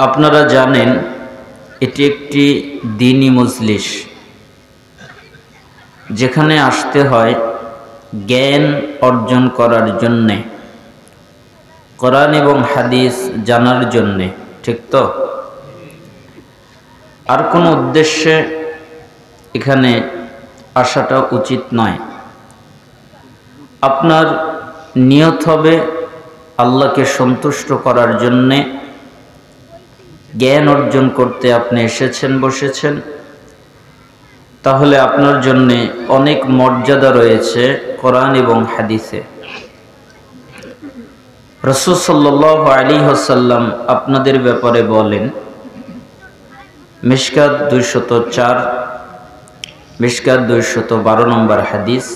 আপনারা জানেন এটি একটি দ্বীনি মজলিস, যেখানে আসতে হয় জ্ঞান অর্জন করার জন্যে, কোরআন এবং হাদিস জানার জন্যে, ঠিক তো? আর কোনো উদ্দেশ্যে এখানে আসাটা উচিত নয়। আপনার নিয়ত হবে আল্লাহকে সন্তুষ্ট করার জন্যে, জ্ঞান অর্জন করতে আপনি এসেছেন, বসেছেন, তাহলে আপনার জন্যে অনেক মর্যাদা রয়েছে কোরআন এবং হাদিসে। রাসূল সাল্লাল্লাহু আলাইহি ওয়াসাল্লাম আপনাদের ব্যাপারে বলেন, মিশকাত 204, মিশকাত 212 নম্বর হাদিস,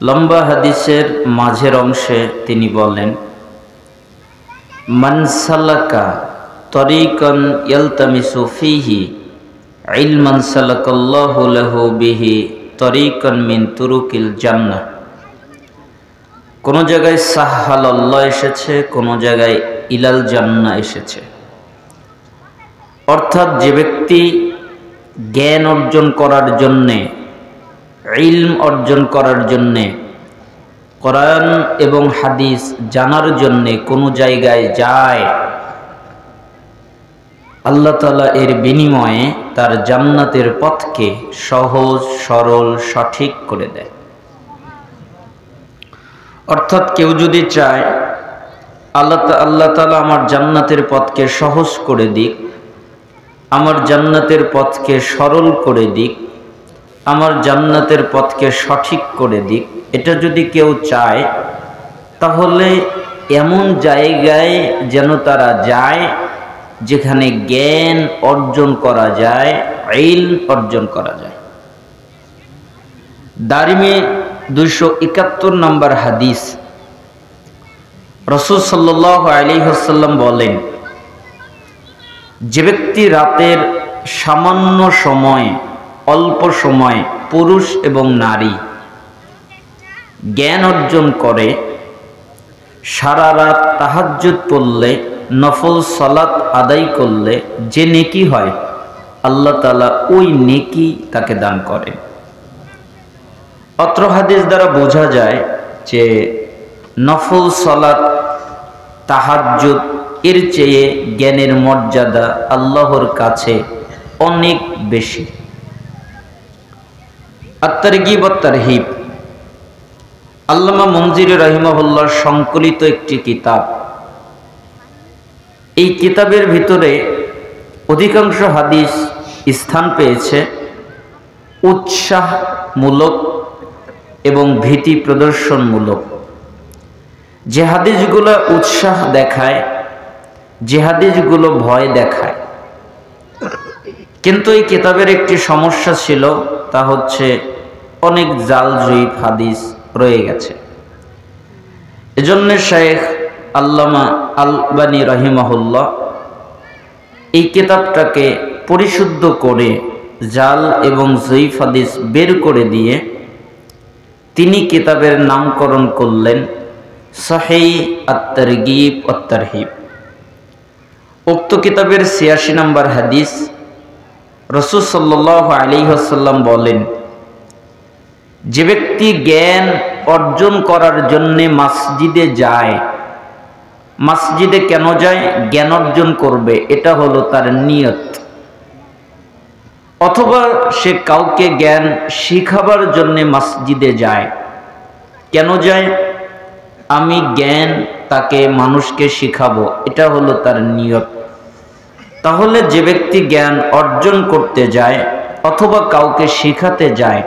লম্বা হাদিসের মাঝের অংশে তিনি বলেন, মান সালাকা তরিকান ইয়ালতামিসু ফিহি ইলমান সালাকাল্লাহু লাহু বিহি তরিকান মিন তুরুকিল জান্নাহ। কোন জায়গায় সাহালাল্লাহ এসেছে, কোন জায়গায় ইলাল জান্নাহ এসেছে। অর্থাৎ যে ব্যক্তি জ্ঞান অর্জন করার জন্যে, ইলম অর্জন করার জন্যে, কোরআন এবং হাদিস জানার জন্যে কোনো জায়গায় যায়, আল্লাহ তাআলা এর বিনিময়ে তার জান্নাতের পথকে সহজ, সরল, সঠিক করে দেয়। অর্থাৎ কেউ যদি চায় আল্লাহ তাআলা আমার জান্নাতের পথকে সহজ করে দিক, আমার জান্নাতের পথকে সরল করে দিক, আমার জান্নাতের পথকে সঠিক করে দিক, এটা যদি কেউ চায়, তাহলে এমন জায়গায় যেন তারা যায় যেখানে জ্ঞান অর্জন করা যায়, ইলম অর্জন করা যায়। দারিমে 271 নম্বর হাদিস, রাসূল সাল্লাল্লাহু আলাইহি ওয়াসাল্লাম বলেন, যে ব্যক্তি রাতের সামান্য সময়, অল্প সময়, পুরুষ এবং নারী জ্ঞান অর্জন করে, সারা রাত তাহাজ্জুদ পড়লে, নফল সালাত আদায় করলে যে নেকি হয়, আল্লাহ তাআলা ওই নেকি তাকে দান করেন। অত্র হাদিস দ্বারা বোঝা যায় যে নফল সালাত, তাহাজ্জুদ এর চেয়ে জ্ঞানের মর্যাদা আল্লাহর কাছে অনেক বেশি। আত-তারগীব ওয়াত-তারহীব আল্লামা মুনজির রাহিমাহুল্লাহর সংকলিত একটি কিতাব। এই কিতাবের ভিতরে অধিকাংশ হাদিস স্থান পেয়েছে উৎসাহমূলক এবং ভীতি প্রদর্শনমূলক। যে হাদিসগুলো উৎসাহ দেখায়, যে হাদিসগুলো ভয় দেখায়। কিন্তু এই কিতাবের একটি সমস্যা ছিল, তা হচ্ছে অনেক জাল জয়ীফ হাদিস রয়ে গেছে। এজন্য শাইখ আল্লামা আলবানী রাহিমাহুল্লাহ এই কিতাবটাকে পরিশুদ্ধ করে জাল এবং জয়ীফ হাদিস বের করে দিয়ে তিনি কিতাবের নামকরণ করলেন সহিহ আত-তারগীব ওয়াত-তারহীব। উক্ত কিতাবের 86 নম্বর হাদিস, রাসূল সাল্লাল্লাহু আলাইহি ওয়াসাল্লাম বলেন, যে ব্যক্তি জ্ঞান অর্জন করার জন্য মসজিদে যায়, মসজিদে কেন যায়? জ্ঞান অর্জন করবে, এটা হলো তার নিয়ত। অথবা সে কাউকে জ্ঞান শিখাবার জন্য মসজিদে যায়। কেন যায়? আমি জ্ঞান তাকে, মানুষকে শিখাবো, এটা হলো তার নিয়ত। তাহলে যে ব্যক্তি জ্ঞান অর্জন করতে যায় অথবা কাউকে শিখাতে যায়,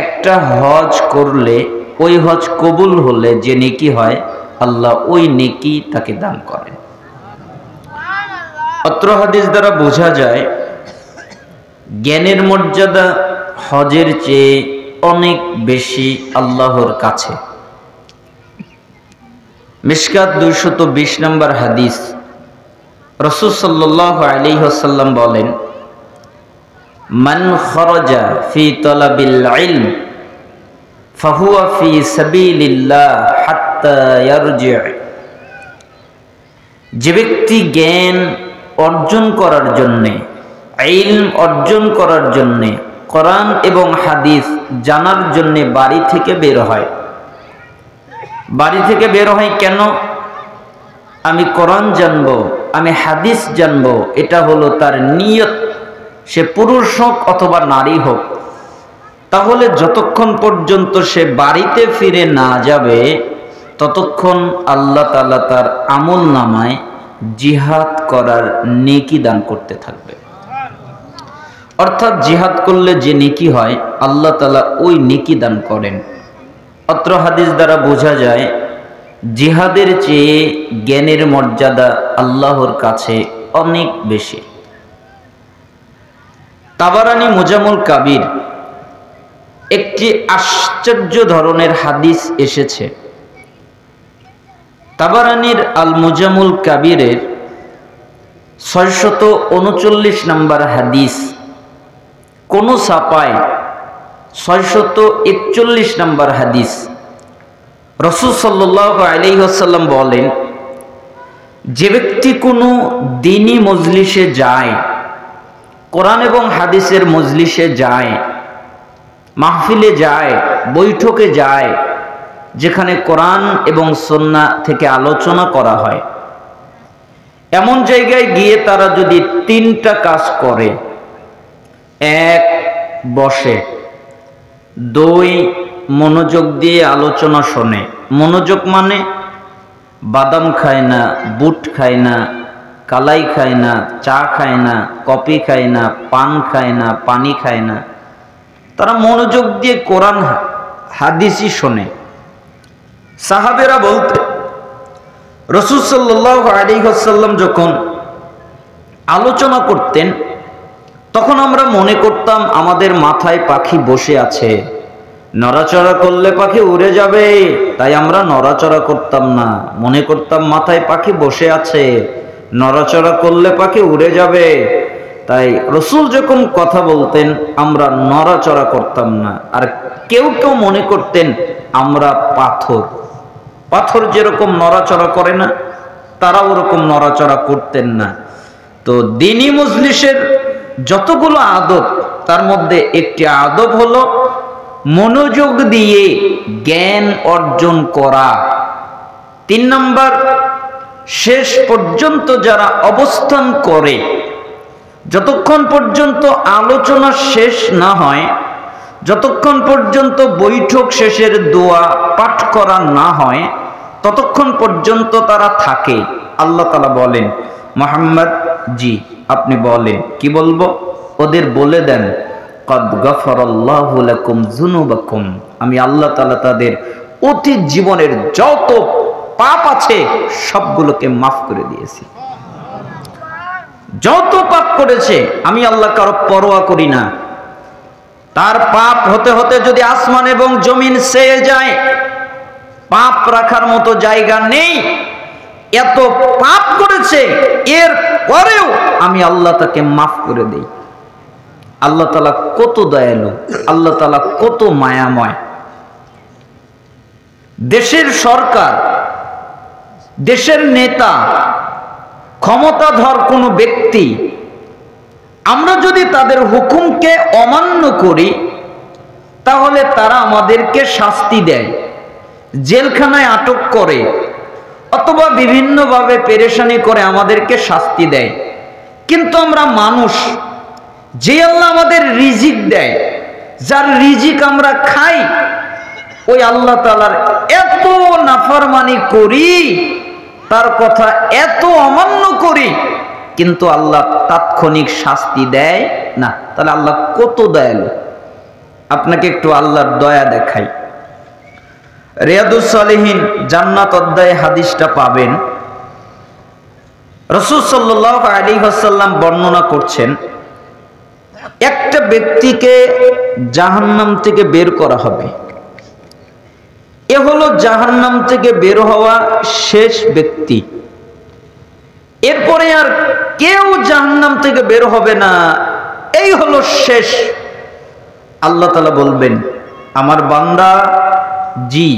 একটা হজ করলে, ওই হজ কবুল হলে যে নেকি হয়, আল্লাহ ওই নেকি তাকে দান করেন। অত্র হাদিস দ্বারা বোঝা যায় জ্ঞানের মর্যাদা হজের চেয়ে অনেক বেশি আল্লাহর কাছে। মিশকাত 220 নম্বর হাদিস, রাসূল সাল্লাল্লাহু আলাইহি ওয়াসাল্লাম বলেন, মান খরাজা ফি তালাবিল ইলম ফাহুয়া ফি সাবিলিল্লাহ হাত্তা ইয়ারজি'। যে ব্যক্তি জ্ঞান অর্জন করার জন্যে, ইলম অর্জন করার জন্যে, কোরআন এবং হাদিস জানার জন্যে বাড়ি থেকে বের হয়। বাড়ি থেকে বের হয় কেন? আমি কোরআন জানবো, আমি হাদিস জানবো, এটা হলো তার নিয়ত। সে পুরুষ হোক অথবা নারী হোক, তাহলে যতক্ষণ পর্যন্ত সে বাড়িতে ফিরে না যাবে ততক্ষণ আল্লাহ তাআলা তার আমল নামায় জিহাদ করার নেকি দান করতে থাকবে। অর্থাৎ জিহাদ করলে যে নেকি হয় আল্লাহ তাআলা ওই নেকি দান করেন। অত্র হাদিস দ্বারা বোঝা যায় জিহাদের চেয়ে জ্ঞানের মর্যাদা আল্লাহর কাছে অনেক বেশি। তাবারানী মুজামুল কাবির একটি আশ্চর্য ধরনের হাদিস এসেছে। তাবারানীর আল মুজামুল কাবিরের 639 নম্বর হাদিস, কোন ছাপায় 641 নম্বর হাদিস। রাসূল সাল্লাল্লাহু আলাইহি ওয়াসাল্লাম বলেন, যে ব্যক্তি কোনো দ্বীনি মজলিসে যায়, কোরআন এবং হাদিসের মজলিসে যায়, মাহফিলে যায়, বৈঠকে যায়, যেখানে কোরআন এবং সুন্নাহ থেকে আলোচনা করা হয়, এমন জায়গায় গিয়ে তারা যদি 3টা কাজ করে: 1 বসে, 2 মনোযোগ দিয়ে আলোচনা শোনে। মনোযোগ মানে বাদাম খায় না, বুট খায় না, কালাই খায় না, চা খায় না, কফি খায় না, পান খায় না, পানি খায় না, তারা মনোযোগ দিয়ে কোরআন হাদিসই শোনে। সাহাবেরা বলতে, রাসূল সাল্লাল্লাহু আলাইহি ওয়াসাল্লাম যখন আলোচনা করতেন তখন আমরা মনে করতাম আমাদের মাথায় পাখি বসে আছে, নড়াচড়া করলে পাখি উড়ে যাবে, তাই আমরা নড়াচড়া করতাম না। মনে করতাম মাথায় পাখি বসে আছে, নড়াচড়া করলে পাখি উড়ে যাবে, তাই রাসূল যখন কথা বলতেন আমরা নড়াচড়া করতাম না। আর কেউ কেউ মনে করতেন আমরা পাথর, পাথর যেরকম নড়াচড়া করে না, তারা ওরকম নড়াচড়া করতেন না। তো দ্বীনি মজলিসের যতগুলো আদব, তার মধ্যে একটি আদব হলো মনোযোগ দিয়ে জ্ঞান অর্জন করা। 3 নম্বর, শেষ পর্যন্ত যারা অবস্থান করে, যতক্ষণ পর্যন্ত আলোচনা শেষ না হয়, যতক্ষণ পর্যন্ত বৈঠক শেষের দোয়া পাঠ করা না হয়, ততক্ষণ পর্যন্ত তারা থাকে। আল্লাহ তাআলা বলেন, মুহাম্মদ জি আপনি বলেন। কি বলবো? ওদের বলে দেন, কদ গফারাল্লাহু লাকুম যুনুবাকুম, আমি আল্লাহ তাআলা তাদের অতীত জীবনের যত পাপ আছে সবগুলোকে মাফ করে দিয়েছি। যত পাপ করেছে আমি আল্লাহ কারো পরোয়া করি না। তার পাপ হতে হতে যদি আসমান এবং জমিন ছেয়ে যায়, পাপ রাখার মতো জায়গা নেই। এত পাপ করেছে, এর পরেও আমি আল্লাহ তাকে মাফ করে দেই। আল্লাহ তাআলা কত দয়ালু, আল্লাহ তাআলা কত মায়াময়। দেশের সরকার, দেশের নেতা, ক্ষমতাধর কোনো ব্যক্তি, আমরা যদি তাদের হুকুমকে অমান্য করি তাহলে তারা আমাদেরকে শাস্তি দেয়, জেলখানায় আটক করে, অথবা বিভিন্নভাবে পেরেশানি করে আমাদেরকে শাস্তি দেয়। কিন্তু আমরা মানুষ, যে আল্লাহ আমাদের রিজিক দেয়, যার রিজিক আমরা খাই, ওই আল্লাহ তাআলার এত নাফরমানি করি, তার কথা এত অমান্য করি, কিন্তু আল্লাহ তাৎক্ষণিক শাস্তি দেয় না। তাহলে আল্লাহ কত দয়ালু। আপনাকে একটু আল্লাহর দয়া দেখাই। রিয়াদুস সালিহিন জান্নাত অধ্যায়ে হাদিসটা পাবেন। রাসূল সাল্লাল্লাহু আলাইহি ওয়াসাল্লাম বর্ণনা করছেন, একটা ব্যক্তিকে জাহান্নাম থেকে বের করা হবে। এ হলো জাহান্নাম থেকে বের হওয়া শেষ ব্যক্তি। এরপরে আর কেউ জাহান্নাম থেকে বের হবে না, এই হলো শেষ। আল্লাহ তাআলা বলবেন, আমার বান্দা জি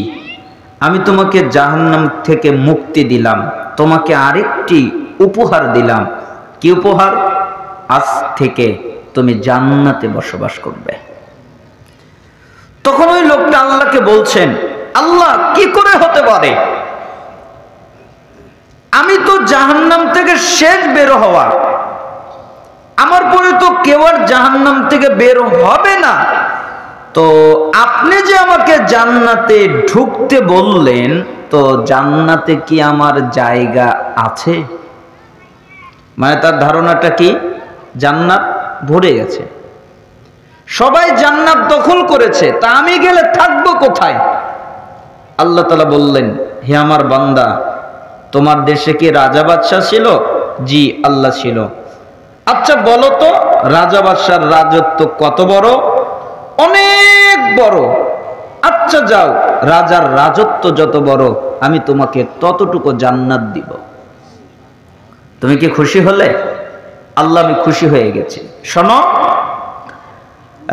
আমি তোমাকে জাহান্নাম থেকে মুক্তি দিলাম, তোমাকে আরেকটি উপহার দিলাম। কি উপহার? আজ থেকে তুমি জান্নাতে বসবাস করবে। তখন ওই লোকটা আল্লাহকে বলছেন, আল্লাহ কি করে হতে পারে? আমি তো জাহান্নাম থেকে শেষ বের হওয়া, আমার পরে তো কেউ আর জাহান্নাম থেকে বের হবে না। তো আপনি যে আমাকে জান্নাতে ঢুকতে বললেন, তো জান্নাতে কি আমার জায়গা আছে? মানে তার ধারণাটা কি? জান্নাত ভরে গেছে, সবাই জান্নাত দখল করেছে, তা আমি গেলে থাকবো কোথায়? আল্লাহ তাআলা বললেন, হে আমার বান্দা, তোমার দেশে কি রাজা বাদশাহ ছিল? জি, আল্লাহ ছিল। আচ্ছা বলো তো, রাজা বাদশার রাজত্ব কত বড়? অনেক বড়। আচ্ছা যাও, রাজার রাজত্ব যত বড়, আমি তোমাকে ততটুকু জান্নাত দিব। তুমি কি খুশি হলে? আল্লাহ, আমি খুশি হয়ে গেছি। শোনো,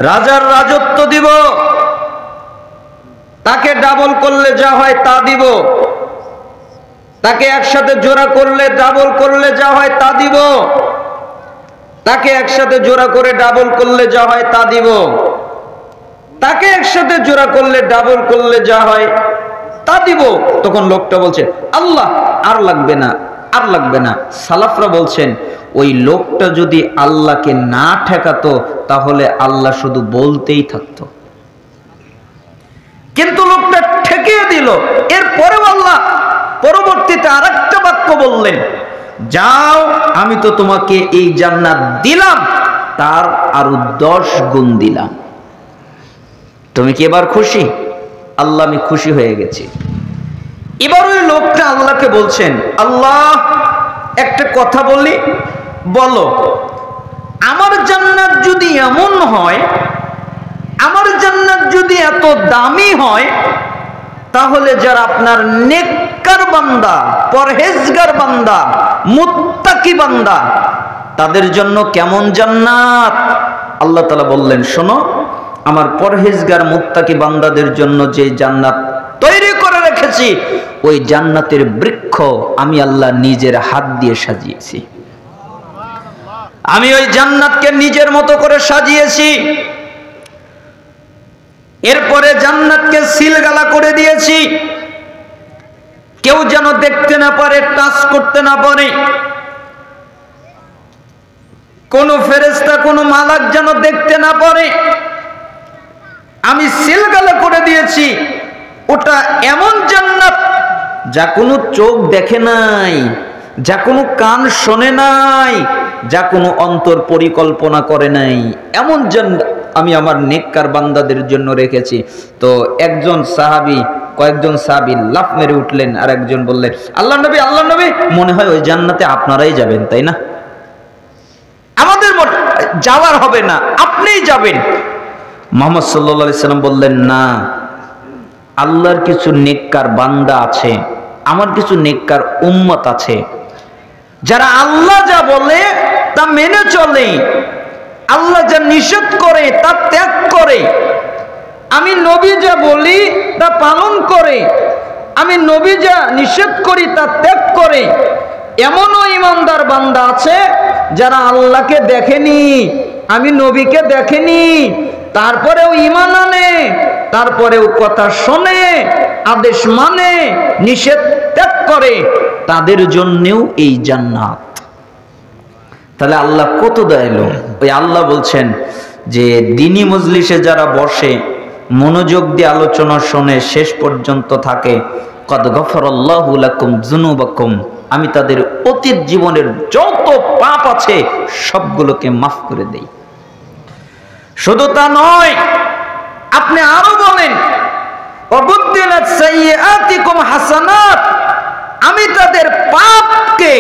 রাজার রাজত্ব দিব, তাকে ডাবল করলে যা হয় তা দিব, তাকে একসাথে জোড়া করলে ডাবল করলে যা হয় তা দিব, তাকে একসাথে জোড়া করে ডাবল করলে যা হয় তা দিব, তাকে একসাথে জোড়া করলে ডাবল করলে যা হয় তা দিব। তখন লোকটা বলছে, আল্লাহ আর লাগবে না, আর লাগবে না। সালাফরা বলছেন, ওই লোকটা যদি আল্লাহকে না ঠেকাতো তাহলে আল্লাহ শুধু বলতেই থাকতো, কিন্তু লোকটা ঠেকিয়ে দিল। এরপরেও আল্লাহ পরবর্তীতে আরেকটা বাক্য বললেন, যাও, আমি তো তোমাকে এই জান্নাত দিলাম, তার আরো 10 গুণ দিলাম। তুমি কি এবার খুশি? আল্লাহ, আমি খুশি হয়ে গেছি। এবার ওই লোকটা আল্লাহকে বলছেন, আল্লাহ একটা কথা বলি, বলো, আমার জান্নাত যদি এমন হয়, আমার জান্নাত যদি এত দামি হয়, তাহলে যারা আপনার নেককার বান্দা, পরহেজগার বান্দা, মুত্তাকি বান্দা, তাদের জন্য কেমন জান্নাত? আল্লাহ তাআলা বললেন, শোনো, আমার পরহেজগার মুত্তাকি বান্দাদের জন্য যে জান্নাত তৈরি করে রেখেছি, ওই জান্নাতের বৃক্ষ আমি আল্লাহ নিজের হাত দিয়ে সাজিয়েছি। আমি ওই জান্নাতকে নিজের মতো করে সাজিয়েছি। এরপরে জান্নাতকে সিলগালা করে দিয়েছি, কেউ যেন দেখতে না পারে, টাচ করতে না পারে। কোন ফেরেশতা, কোন মালাক যেন দেখতে না পারে। আমি সিলগালা করে দিয়েছি। ওটা এমন জান্নাত যা কোনো চোখ দেখে নাই, যা কোনো কান শোনে নাই, যা কোনো অন্তর পরিকল্পনা করে নাই, এমন জান্নাত আমি আমার নেককার বান্দাদের জন্য রেখেছি। তো একজন সাহাবী, কয়েকজন সাহাবী লাফ মেরে উঠলেন, আর একজন বললেন, আল্লাহ নবী, আল্লাহ নবী, মনে হয় ওই জান্নাতে আপনারাই যাবেন, তাই না? আমাদের যাওয়ার হবে না, আপনিই যাবেন। মুহাম্মদ সাল্লাল্লাহু আলাইহি সাল্লাম বললেন, না, আল্লাহর কিছু নেককার বান্দা আছে, আমার কিছু নেককার উম্মত আছে, যারা আল্লাহ যা বলে তা মেনে চলে, আল্লাহ যা নিষেধ করে তা ত্যাগ করে, আমি নবী যা বলি তা পালন করে, আমি নবী যা নিষেধ করি তা ত্যাগ করে। এমনও ইমানদার বান্দা আছে যারা আল্লাহকে দেখেনি, আমি নবীকে দেখেনি, তারপরেও ঈমান আনে, তারপরেও কথা শোনে, আদেশ মানে, নিষেধ ত্যাগ করে, তাদের জন্যও এই জান্নাত। তাহলে আল্লাহ কত দয়ালু। ওই আল্লাহ বলছেন যে দ্বীনি মজলিসে যারা বসে, মনোযোগ দিয়ে আলোচনা শোনে, শেষ পর্যন্ত থাকে, কদ গফরাল্লাহু লাকুম যুনুবাকুম, আমি তাদের অতীত জীবনের যত পাপ আছে সবগুলোকে মাফ করে দেই। শুধু তা নয়, আপনি আরো বলেন, ওয়াবুদ্দিলাত সাইয়্যাতিকুম হাসানাত, আমি তাদের পাপকে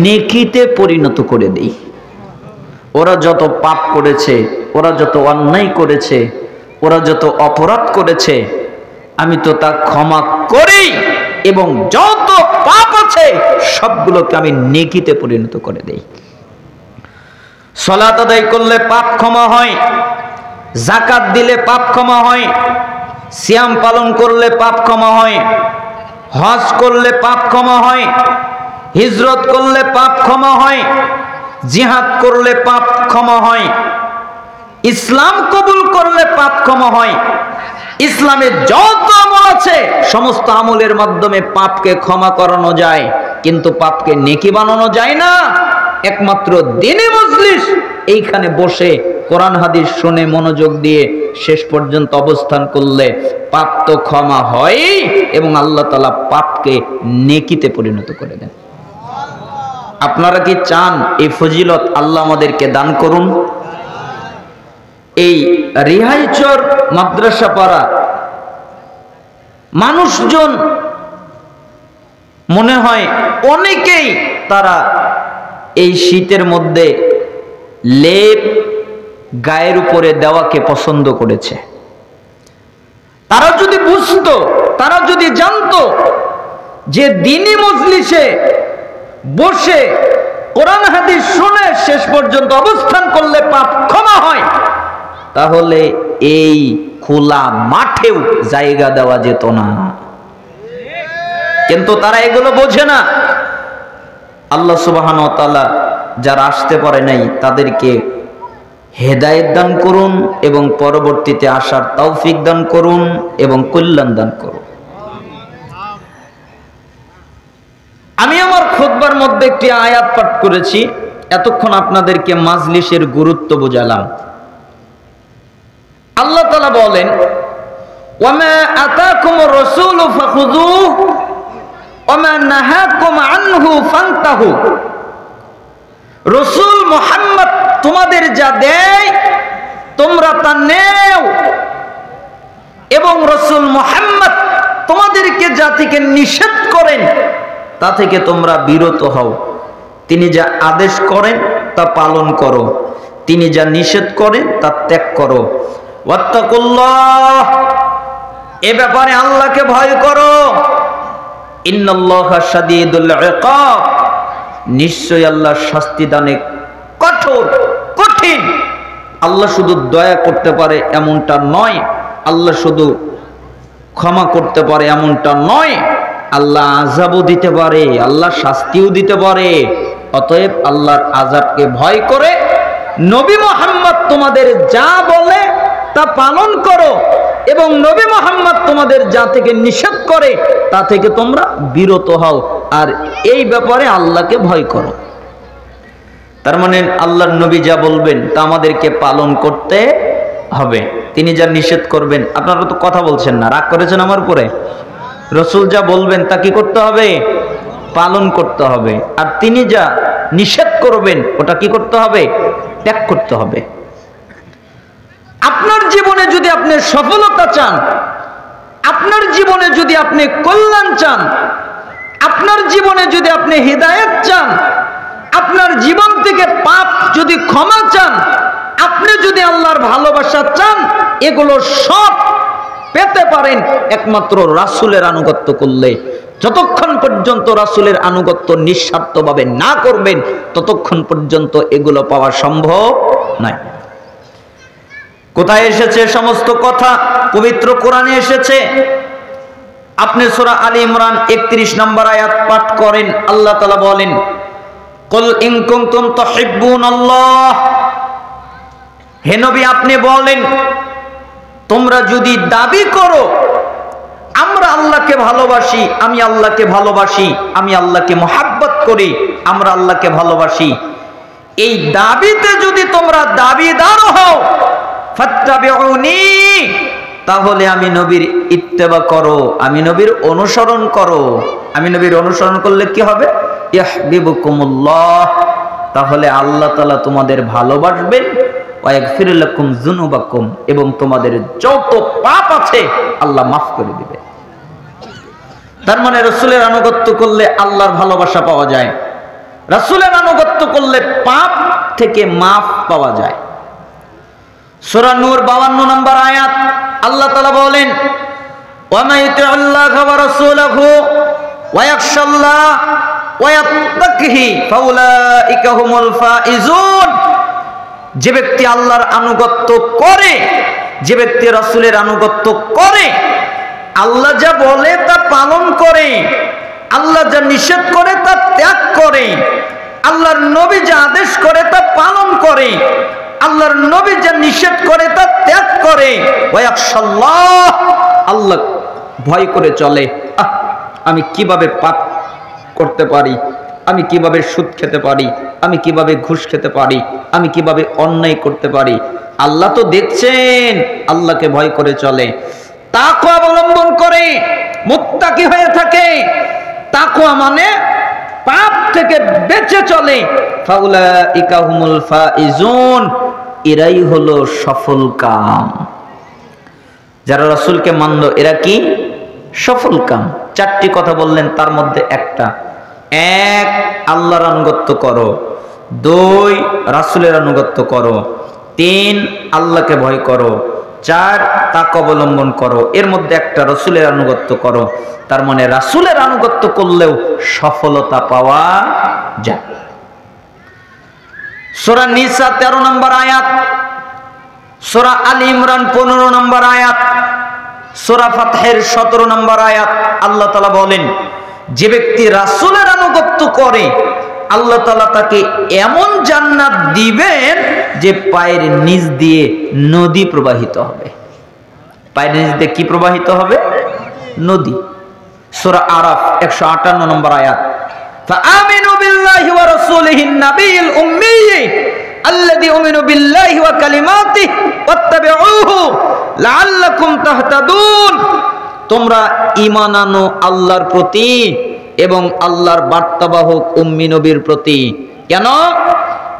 নেকিতে পরিণত করে দেই। ওরা যত পাপ করেছে, ওরা যত অন্যায় করেছে, ওরা যত অপরাধ করেছে, আমি তো তা ক্ষমা করি, এবং যত পাপ আছে সবগুলোকে আমি নেকিতে পরিণত করে দেই। সালাত আদায় করলে পাপ ক্ষমা হয়, যাকাত দিলে পাপ ক্ষমা হয়, সিয়াম পালন করলে পাপ ক্ষমা হয়, হজ করলে পাপ ক্ষমা হয়, হিজরত করলে পাপ ক্ষমা হয়, জিহাদ করলে পাপ ক্ষমা হয়, ইসলাম কবুল করলে পাপ ক্ষমা হয়। ইসলামে যত আমল আছে সমস্ত আমলের মাধ্যমে পাপকে ক্ষমা করানো যায়, কিন্তু পাপকে নেকি বানানো যায় না। একমাত্র দ্বীনে মজলিস, এইখানে বসে কোরআন হাদিস শুনে মনোযোগ দিয়ে শেষ পর্যন্ত অবস্থান করলে পাপ তো ক্ষমা হয় এবং আল্লাহ তাআলা পাপকে নেকিতে পরিণত করে দেন। আপনারা কি চান এই ফজিলত আল্লাহ আমাদেরকে দান করুন? এই রিহাইচর মাদ্রাসা পাড়া মানুষজন মনে হয় অনেকেই তারা এই শীতের মধ্যে লেপ গায়ের উপরে দেওয়াকে পছন্দ করেছে। তারা যদি বুঝতো, তারা যদি জানতো যে দ্বীনি মজলিসে বসে কোরআন হাদিস শুনে শেষ পর্যন্ত অবস্থান করলে পাপ ক্ষমা হয়, তাহলে এই খোলা মাঠেও জায়গা দেওয়া যেত না। কিন্তু তারা এগুলো বোঝে না। আল্লাহ সুবহানাহু ওয়া তাআলা যারা আসতে পারে নাই তাদেরকে হেদায়েত দান করুন এবং পরবর্তীতে আসার তৌফিক দান করুন এবং কল্যাণ দান করুন। আমি আমার খুতবার মধ্যে একটি আয়াত পাঠ করেছি, এতক্ষণ আপনাদেরকে মাজলিসের গুরুত্ব বোঝালাম। আল্লাহ তাআলা বলেন, ওয়ামা আতাকুমুর রাসূলু ফাখুযুহু ওয়ামা নাহাকুম আনহু ফান্তাহু। রাসূল মুহাম্মদ তোমাদের যা দেয় তোমরা তা নেও, এবং রাসূল মুহাম্মদ তোমাদেরকে যা থেকে নিষেধ করেন তা থেকে তোমরা বিরত হও। তিনি যা আদেশ করেন তা পালন করো, তিনি যা নিষেধ করেন তা ত্যাগ করো। ওয়াত্তাকুল্লাহ, এ ব্যাপারে আল্লাহকে ভয় করো। ইন্নাল্লাহা শাদীদুল ইকাব, নিশ্চয়ই আল্লাহ শাস্তি দানে কঠোর কঠিন। আল্লাহ শুধু দয়া করতে পারে এমনটা নয়, আল্লাহ শুধু ক্ষমা করতে পারে এমনটা নয়, আল্লাহ আযাবও দিতে পারে, আল্লাহ শাস্তিও দিতে পারে। অতএব আল্লাহর আযাবকে ভয় করে নবী মুহাম্মদ তোমাদের যা বলে তা পালন করো, এবং নবী মুহাম্মদ তোমাদের যা থেকে নিষেধ করে তা থেকে তোমরা বিরত হও, আর এই ব্যাপারে আল্লাহকে ভয় করো। তার মানে আল্লাহর নবী যা বলবেন তা আমাদেরকে পালন করতে হবে, তিনি যা নিষেধ করবেন। আপনারা তো কথা বলছেন না, রাগ করেছেন আমার উপরে? রাসূল যা বলবেন তা কি করতে হবে? পালন করতে হবে। আর তিনি যা নিষেধ করবেন ওটা কি করতে হবে? ত্যাগ করতে হবে। আপনার জীবনে যদি আপনি সফলতা চান, আপনার জীবনে যদি আপনি কল্যাণ চান, আপনার জীবনে যদি আপনি হিদায়াত চান, আপনার জীবন থেকে পাপ যদি ক্ষমা চান, আপনি যদি আল্লাহর ভালোবাসা চান, এগুলো সব পেতে পারেন একমাত্র রাসূলের আনুগত্য করলে। যতক্ষণ পর্যন্ত রাসূলের আনুগত্য নিঃস্বার্থভাবে না করবেন ততক্ষণ পর্যন্ত এগুলো পাওয়া সম্ভব নয়। কোথায় এসেছে সমস্ত কথা? পবিত্র কোরআনে এসেছে। আপনি সূরা আলী ইমরান 31 নম্বর আয়াত পাঠ করেন। আল্লাহ তাআলা বলেন, কুল ইন কুনতুম তুহিব্বুনাল্লাহ, হে নবী আপনি বলেন, তোমরা যদি দাবি করো আমরা আল্লাহকে ভালোবাসি, আমি আল্লাহকে ভালোবাসি, আমি আল্লাহকে মুহাব্বত করি, আমরা আল্লাহকে ভালোবাসি, এই দাবিতে যদি তোমরা দাবিদার হও, ফাত্তাবিউনি, তাহলে আমি নবীর ইত্তেবা করো, আমি নবীর অনুসরণ করো। আমি নবীর অনুসরণ করলে কি হবে? ইহবিবুকুমুল্লাহ, তাহলে আল্লাহ তাআলা তোমাদের ভালোবাসবেন। ওয়াগফির লাকুম যুনুবাকুম, এবং তোমাদের যত পাপ আছে আল্লাহ মাফ করে দিবে। তার মানে রাসূলের আনুগত্য করলে আল্লাহর ভালোবাসা পাওয়া যায়, রাসূলের আনুগত্য করলে পাপ থেকে মাফ পাওয়া যায়। সূরা নূর 52 নম্বর আয়াত আল্লাহ তাআলা বলেন, ওয়া মা ইউতিউল্লাহা ওয়া রাসূলাহু ওয়া ইয়াখশাল্লাহ ওয়া ইয়াত্তাকিহি ফাউলাইকা হুমুল ফাইজুন। যে ব্যক্তি আল্লাহর আনুগত্য করে, যে ব্যক্তি রাসূলের আনুগত্য করে, আল্লাহ যা বলে তা পালন করে, আল্লাহ যা নিষেধ করে তা ত্যাগ করে, আল্লাহর নবী যা আদেশ করে তা পালন করে, আল্লাহর নবী যা নিষেধ করে তা ত্যাগ করে। ওয়ায়াখশাল্লাহ, আল্লাহ ভয় করে চলে। আমি কিভাবে পাপ করতে পারি, আমি কিভাবে সুদ খেতে পারি, আমি কিভাবে ঘুষ খেতে পারি, আমি কিভাবে অন্যায় করতে পারি। আল্লাহ তো দেখছেন, আল্লাহকে ভয় করে চলে, তাকওয়া অবলম্বন করে, মুত্তাকি হয়ে থাকে। তাকওয়া মানে পাপ থেকে বেঁচে চলে। ফাউলাইকা হুমুল ফাইজুন, এরাই হলো সফল কাম। যারা রাসূলকে মানলো এরা কি সফল কাম। চারটি কথা বললেন, তার মধ্যে একটা, এক আল্লাহর আনুগত্য করো, দুই রাসূলের আনুগত্য করো, তিন আল্লাহকে ভয় করো, চার তাকওয়া অবলম্বন করো। এর মধ্যে একটা রাসূলের আনুগত্য করো। তার মানে রাসূলের আনুগত্য করলেও সফলতা পাওয়া যায়। সূরা নিসা 13 নম্বর আয়াত, সূরা আলী ইমরান 15 নম্বর আয়াত, সূরা ফাতহের 17 নম্বর আয়াত। আল্লাহ তাআলা বলেন, যে ব্যক্তি রাসূলের আনুগত্য করে আল্লাহ তাআলা তাকে এমন জান্নাত দিবেন যে পায়ের নিচ দিয়ে নদী প্রবাহিত হবে। পায়ের নিচ দিয়ে কি প্রবাহিত হবে? নদী। সূরা আরাফ 158 নম্বর আয়াত, ফাআমিনু বিল্লাহি ওয়া রাসূলিহিন নাবিয়্যিল উম্মিয়্যি আল্লাযী ইউমিনু বিল্লাহি ওয়া কালিমাতিহি ওয়াত্তাবিউহু লাআল্লাকুম তাহতাদুন। তোমরা ঈমান আনো আল্লাহর প্রতি এবং আল্লাহর বার্তাবাহক উম্মি নবীর প্রতি। কেন?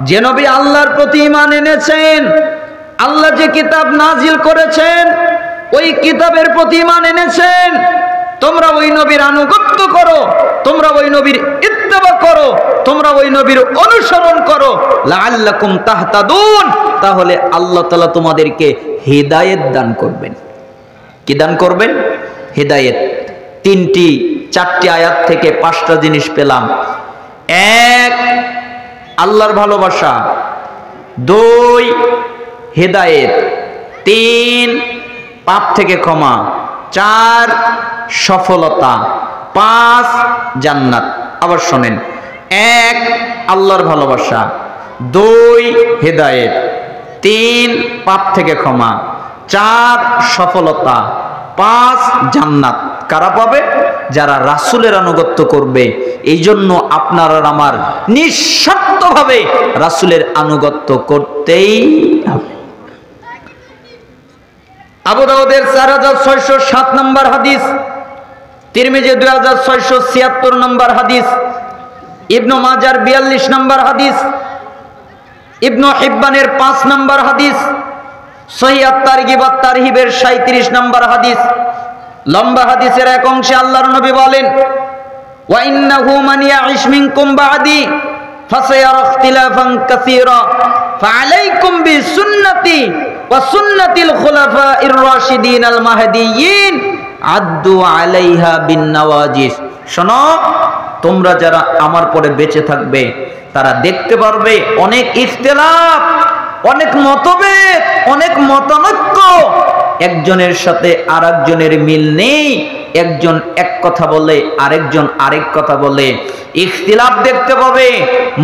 যে নবী আল্লাহর প্রতি ঈমান এনেছেন, আল্লাহ যে কিতাব নাজিল করেছেন ওই কিতাবের প্রতি ঈমান এনেছেন, তোমরা ওই নবীর আনুগত্য করো, তোমরা ওই নবীর ইত্তেবা করো, তোমরা ওই নবীর অনুসরণ করো, লাআল্লাকুম তাহতাদুন, তাহলে আল্লাহ তাআলা তোমাদেরকে হিদায়াত দান করবেন। কি দান করবেন? হিদায়াত। চারটি আয়াত থেকে 5টা জিনিস পেলাম। এক, আল্লাহর ভালোবাসা, দুই হিদায়াত, তিন পাপ থেকে ক্ষমা, চার সফলতা, পাঁচ জান্নাত। আবার শোনেন, এক আল্লাহর ভালোবাসা, দুই হিদায়াত, তিন পাপ থেকে ক্ষমা, চার সফলতা, পাঁচ জান্নাত। কারা পাবে? যারা রাসূলের আনুগত্য করবে। এই জন্য আপনার আর আমার নিঃশর্তভাবে রাসূলের আনুগত্য করতেই হবে। আবু দাউদের 4607 নম্বর হাদিস, তিরমিজি 2676 নম্বর হাদিস, ইবনু মাজার 42 নম্বর হাদিস, ইবনু হিব্বানের 5 নম্বর হাদিস, সহিহ আত-তারগিব আত-তারহিবের 37 নম্বর হাদিস। লম্বা হাদিসের এক অংশে আল্লাহর নবী বলেন, ওয়া ইন্নাহু মান ইয়াইশ মিনকুম বা'দি ফাসায়ারা ইখতিলাফান কাসীরা ফাআলাইকুম বিসুন্নতি ওয়া সুন্নাতিল খুলাফাইর রাশিদিনাল মাহদিয়্যিন আদ্দু আলাইহা বিন-নাওয়াজিস। শোনো, তোমরা যারা আমার পরে বেঁচে থাকবে তারা দেখতে পারবে অনেক ইখতিলাফ, অনেক মতভেদ, অনেক মতানৈক্য, একজনের সাথে আরেকজনের মিল নেই, একজন এক কথা বলে আরেকজন আরেক কথা বলে। ইখতিলাফ দেখতে পাবে,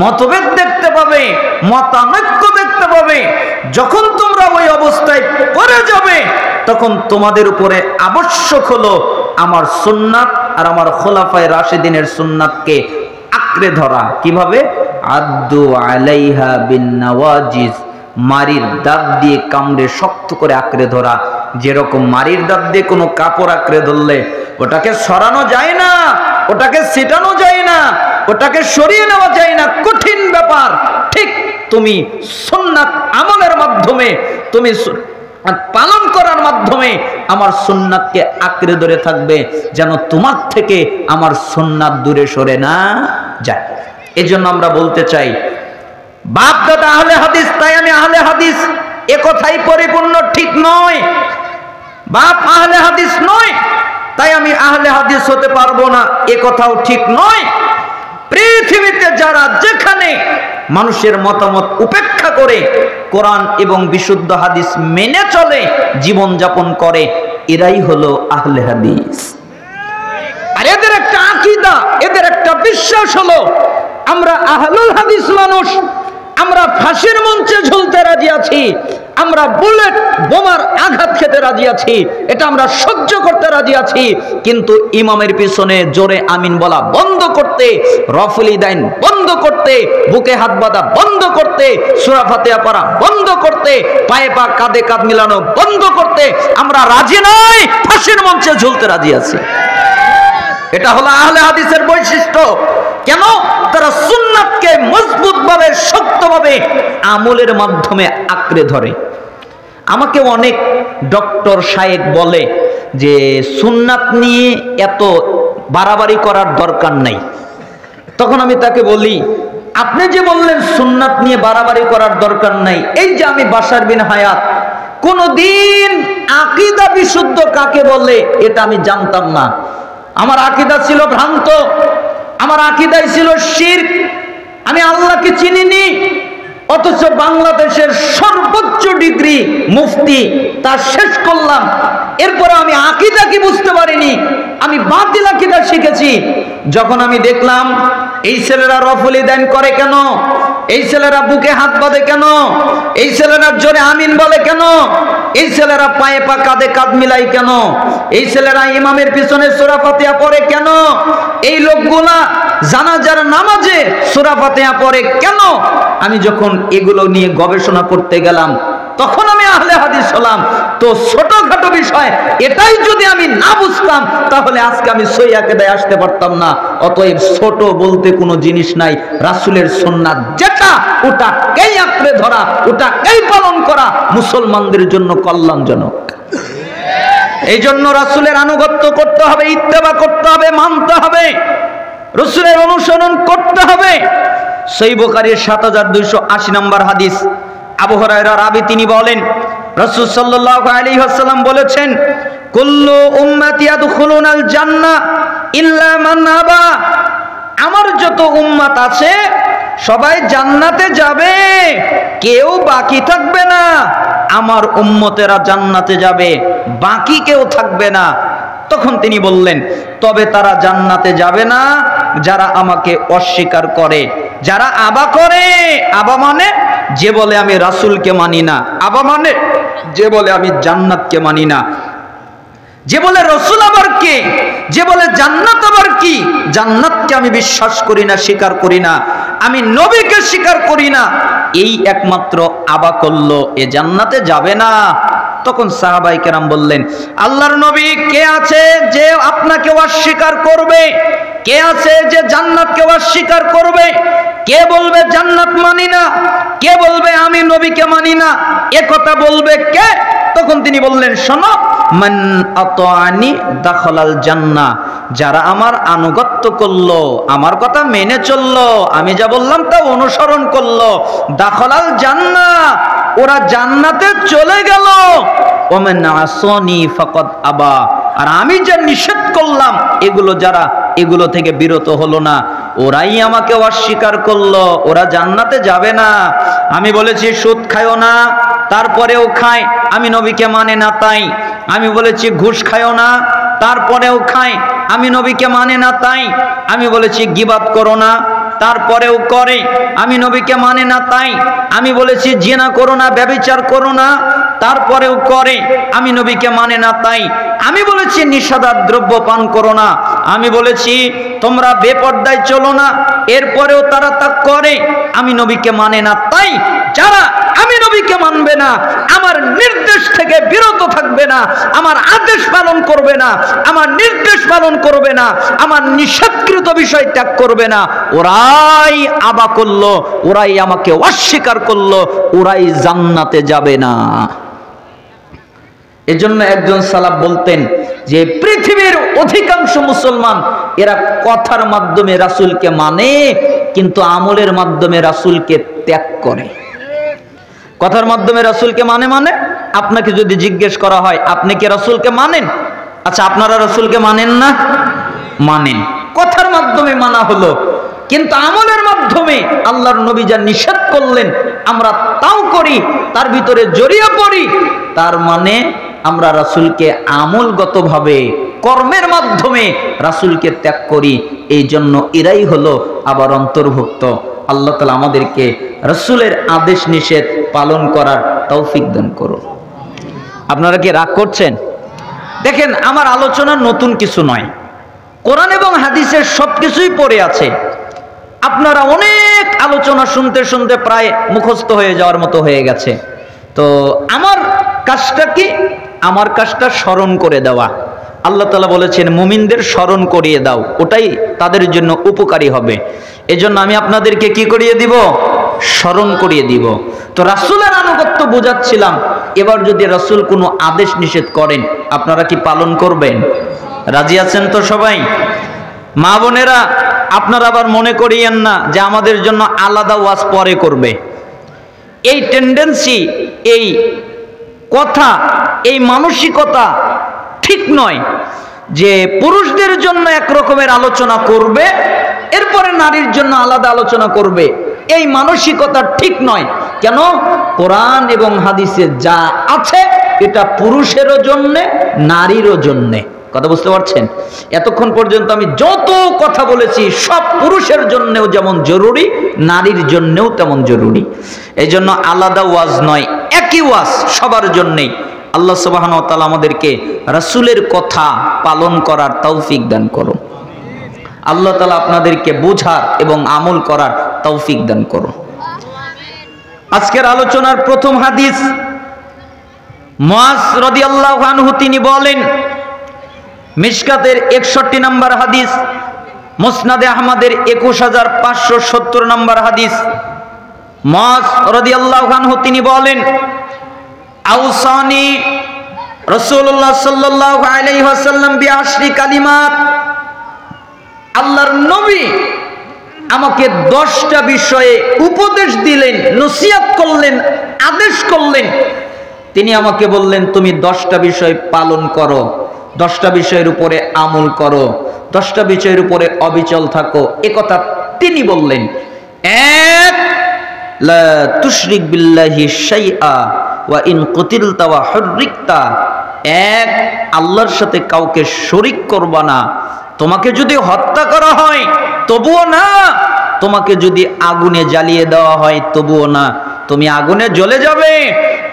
মতভেদ দেখতে পাবে, মতানৈক্য দেখতে পাবে। যখন তোমরা ওই অবস্থায় পড়ে যাবে তখন তোমাদের উপরে আবশ্যক হলো আমার সুন্নাত আর আমার খোলাফায়ে রাশিদিনের সুন্নাতকে আঁকড়ে ধরা। কিভাবে? আদ্দু আলাইহা বিন-নাওয়াজিজ, মারির দাঁত দিয়ে কামড়ে শক্ত করে আঁকড়ে ধরা। যেরকম মারির দাঁত দিয়ে কোনো কাপড় আঁকড়ে ধরলে ওটাকে সরানো যায় না, ওটাকে ছিটানো যায় না, ওটাকে সরিয়ে নেওয়া যায় না, কঠিন ব্যাপার। ঠিক তুমি সুন্নাত আমলের মাধ্যমে, তুমি পালন করার মাধ্যমে আমার সুন্নাতকে আঁকড়ে ধরে থাকবে, যেন তোমার থেকে আমার সুন্নাত দূরে সরে না যায়। এজন্য আমরা বলতে চাই, বাপ দাদা আহলে হাদিস তাই আমি আহলে হাদিস, এ কথাই পরিপূর্ণ ঠিক নয়। বাপ আহলে হাদিস নয় তাই আমি আহলে হাদিস হতে পারবো না, এ কথাও ঠিক নয়। পৃথিবীতে যারা যেখানে মানুষের মতামত উপেক্ষা করে কোরআন এবং বিশুদ্ধ হাদিস মেনে চলে, জীবন যাপন করে, এরাই হলো আহলে হাদিস। আর এদের একটা আকীদা এরা এদের একটা বিশ্বাস হলো আমরা আহলুল হাদিস মানুষ, আমরা ফাঁসির মঞ্চে ঝুলতে রাজি আছি, আমরা বুলেট বোমার আঘাত খেতে রাজি আছি, এটা আমরা সহ্য করতে রাজি আছি, কিন্তু ইমামের পিছনে জোরে আমিন বলা বন্ধ করতে, রফুল ইদাইন বন্ধ করতে, বুকে হাত বাঁধা বন্ধ করতে, সূরা ফাতিহা পড়া বন্ধ করতে, পায়ে পা কাঁধে কাঁধ মিলানো বন্ধ করতে আমরা রাজি নই, ফাঁসির মঞ্চে ঝুলতে রাজি আছি। এটা হলো আহলে হাদিসের বৈশিষ্ট্য। কেন? তারা সুন্নাতকে মজবুতভাবে শক্তভাবে আমলের মাধ্যমে আঁকড়ে ধরে। আমাকে অনেক ডক্টর শায়েখ বলে যে সুন্নাত নিয়ে এত বাড়াবাড়ি করার দরকার নাই। তখন আমি তাকে বলি, আপনি যে বললেন সুন্নাত নিয়ে বাড়াবাড়ি করার দরকার নাই, এই যে আমি বাশার বিন হায়াত কোনদিন আকীদা বিশুদ্ধ কাকে বলে এটা আমি জানতাম না। আমার আকীদা ছিল ভ্রান্ত, আমার আকীদাই ছিল শিরক, আমি আল্লাহকে চিনিনি। অথচ বাংলাদেশের সর্বোচ্চ ডিগ্রি মুফতি তা শেষ করলাম, এরপরে আমি আকীদা কি বুঝতে পারিনি, আমি বাতিল আকীদা শিখেছি। যখন আমি দেখলাম এই ছেলেরা রফুল ইদাইন করে কেন, এই ছেলেরা বুকে হাত বাঁধে কেন, এই ছেলেরা জোরে আমিন বলে কেন, এই ছেলেরা পায়ে পা কাঁধে কাঁধ মিলাই কেন, এই ছেলেরা ইমামের পিছনে সূরা ফাতিহা পড়ে কেন, এই লোকগুলা জানাজার নামাজে সূরা ফাতিহা পড়ে কেন, আমি যখন এগুলো নিয়ে গবেষণা করতে গেলাম তখন আমি আহলে হাদিস হলাম। তো ছোটখাটো বিষয় এটাই যদি আমি না বুঝতাম তাহলে আজকে আমি সহিহ আকীদায় আসতে পারতাম না। অতএব ছোট বলতে কোনো জিনিস নাই, রাসূলের সুন্নাত যেটা ওটাকেই আঁকড়ে ধরা, ওটাকেই পালন করা মুসলমানদের জন্য কল্যাণজনক। এই জন্য রাসূলের আনুগত্য করতে হবে, ইত্তেবা করতে হবে, মানতে হবে, রাসূলের অনুসরণ করতে হবে। সহিহ বুখারীর ৭২৮০ নম্বর হাদিস, আবু হুরায়রা রাবী, তিনি বলেন রাসূল সাল্লাল্লাহু আলাইহি ওয়াসাল্লাম বলেছেন, কুল্লু উম্মতি ইয়াদখুলুনাল জান্নাহ ইল্লা মান আবা, আমার যত উম্মত আছে সবাই জান্নাতে যাবে, কেউ বাকি থাকবে না। আমার উম্মতেরা জান্নাতে যাবে, বাকি কেউ থাকবে না। তখন তিনি বললেন, তবে তারা জান্নাতে যাবে না যারা আমাকে অস্বীকার করে, যারা আবা করে। আবা মানে যে বলে আমি রাসূলকে মানি না, আবা মানে যে বলে আমি জান্নাতকে মানি না, যে বলে রাসূল আবার কে, যে বলে জান্নাত আবার কি, জান্নাতকে আমি বিশ্বাস করি না, স্বীকার করি না, আমি নবীকে স্বীকার করি না, এই একমাত্র আবা করলো, এ জান্নাতে যাবে না। তখন সাহাবায়ে কেরাম বললেন, আল্লাহর নবী, কে আছে যে আপনাকে অস্বীকার করবে, কে আছে যে জান্নাতকে অস্বীকার করবে, কে বলবে জান্নাত মানি না, কে বলবে আমি নবীকে মানি না, এ কথা বলবে কে? তখন তিনি বললেন, শোনো, মান আতাআনি দাখালাল জান্নাহ, যারা আমার আনুগত্য করলো, আমার কথা মেনে চললো, আমি যা বললাম তা অনুসরণ করলো, দাখালাল জান্নাহ, ওরা জান্নাতে চলে গেল। ওমান আসানি ফাকাদ আবা, আর আমি যা নিষেধ করলাম এগুলো যারা এগুলো থেকে বিরত হলো না, ওরাই আমাকে অস্বীকার করলো, ওরা জান্নাতে যাবে না। আমি বলেছি সুদ খায়ও না, তারপরেও খায়, আমি নবীকে মানে না তাই। আমি বলেছি ঘুষ খায়ও না, তারপরেও খায়, আমি নবীকে মানে না তাই। আমি বলেছি গীবাত করো না, তারপরেও করে, আমি নবীকে মানে না তাই। আমি বলেছি জিনা করো না, ব্যভিচার করো না, তারপরেও করে, আমি নবীকে মানে না তাই। আমি বলেছি নিষেধার দ্রব্য পান করো না, আমি বলেছি তোমরা বেপর্দায় চলো না, এরপরেও তারা তা করে, আমি নবীকে মানে না তাই। যারা আমি নবীকে মানবে না, আমার নির্দেশ থেকে বিরত থাকবে না, আমার আদেশ পালন করবে না, আমার নির্দেশ পালন করবে না, আমার নিষেধকৃত বিষয় ত্যাগ করবে না, ওরাই আবা করলো, ওরাই আমাকে অস্বীকার করলো, ওরাই জান্নাতে যাবে না। এজন্য একজন সালাফ বলতেন যে পৃথিবীর অধিকাংশ মুসলমান এরা কথার মাধ্যমে রাসূলকে মানে, কিন্তু আমলের মাধ্যমে রাসূলকে ত্যাগ করে। কথার মাধ্যমে রাসূলকে মানে আপনাকে যদি জিজ্ঞেস করা হয় আপনি কি রাসূলকে মানেন? আচ্ছা, আপনারা রাসূলকে মানেন না? মানেন, কথার মাধ্যমে মানা হলো, কিন্তু আমলের মাধ্যমে আল্লাহর নবী যা নিষেধ করলেন আমরা তাও করি, তার ভিতরে জড়িয়ে পড়ি, তার মানে আমরা রাসূলকে আমলগতভাবে কর্মের মাধ্যমে রাসূলকে ত্যাগ করি, এই জন্য এরাই হলো আবার অন্তর্ভুক্ত। আল্লাহ তাআলা আমাদেরকে রাসূলের আদেশ নিষেধ পালন করার তৌফিক দান করুন। আপনারা কি রাগ করছেন? দেখেন, আমার আলোচনা নতুন কিছু নয়, কোরআন এবং হাদিসের সবকিছুই পড়ে আছে। আপনারা অনেক আলোচনা শুনতে শুনতে প্রায় মুখস্থ হয়ে যাওয়ার মতো হয়ে গেছে। তো আমার কাজটা কি? আমার কাজটা স্মরণ করে দেওয়া। আল্লাহ তাআলা বলেছেন মুমিনদের স্মরণ করিয়ে দাও, ওটাই তাদের জন্য উপকারী হবে। এজন্য আমি আপনাদেরকে কি করিয়ে দিব? স্মরণ করিয়ে দিব। তো রাসূলের আনুগত্য বোঝাচ্ছিলাম। এবার যদি রাসূল কোনো আদেশ নিষেধ করেন, আপনারা কি পালন করবেন? রাজি আছেন তো সবাই? মা বোনেরা, আপনারা আবার মনে করিয়েন না যে আমাদের জন্য আলাদা ওয়াজ পরে করবে। এই টেন্ডেন্সি, এই কথা, এই মানসিকতা ঠিক নয় যে পুরুষদের জন্য এক রকমের আলোচনা করবে, এরপরে নারীর জন্য আলাদা আলোচনা করবে। এই মানসিকতা ঠিক নয়। কেন? কোরআন এবং হাদিসে যা আছে এটা পুরুষেরও জন্যে, নারীরও জন্যে। কথা বুঝতে পারছেন? এতক্ষণ পর্যন্ত আমি যত কথা বলেছি সব পুরুষের জন্যেও যেমন জরুরি, নারীর জন্যেও তেমন জরুরি। এই জন্য আলাদা ওয়াজ নয়, একই ওয়াজ সবার জন্যেই। আল্লাহ সুবহানাহু ওয়া তাআলা আমাদেরকে রাসূলের কথা পালন করার তৌফিক দান করুন। আল্লাহ তাআলা আপনাদেরকে বোঝার এবং আমল করার তৌফিক দান করুন। আজকের আলোচনার প্রথম হাদিস, মুআজ রাদিয়াল্লাহু আনহু তিনি বলেন, মিশকাতের 61 নম্বর হাদিস, মুসনাদে আহমদের 21570 নম্বর হাদিস। মুআজ রাদিয়াল্লাহু আনহু তিনি বলেন, আউসানি রাসূলুল্লাহ সাল্লাল্লাহু আলাইহি ওয়াসাল্লাম বিআশরি কালিমাত। আল্লাহর নবী আমাকে 10টা বিষয়ে উপদেশ দিলেন, নসিহত করলেন, আদেশ করলেন। তিনি আমাকে বললেন, তুমি 10টা বিষয় পালন করো, 10টা বিষয়ের উপরে আমল করো, 10টা বিষয়ের উপরে অবিচল থাকো। একথা তিনি বললেন। এক, লা তুশরিক বিল্লাহি শাইআ ওয়া ইন কুতিলতা ওয়া হুররিকতা। এক, আল্লাহর সাথে কাউকে শরীক করবা না। তোমাকে যদি হত্যা করা হয় তবুও না, তোমাকে যদি আগুনে জ্বালিয়ে দেওয়া হয় তবুও না। তুমি আগুনে জ্বলে যাবে,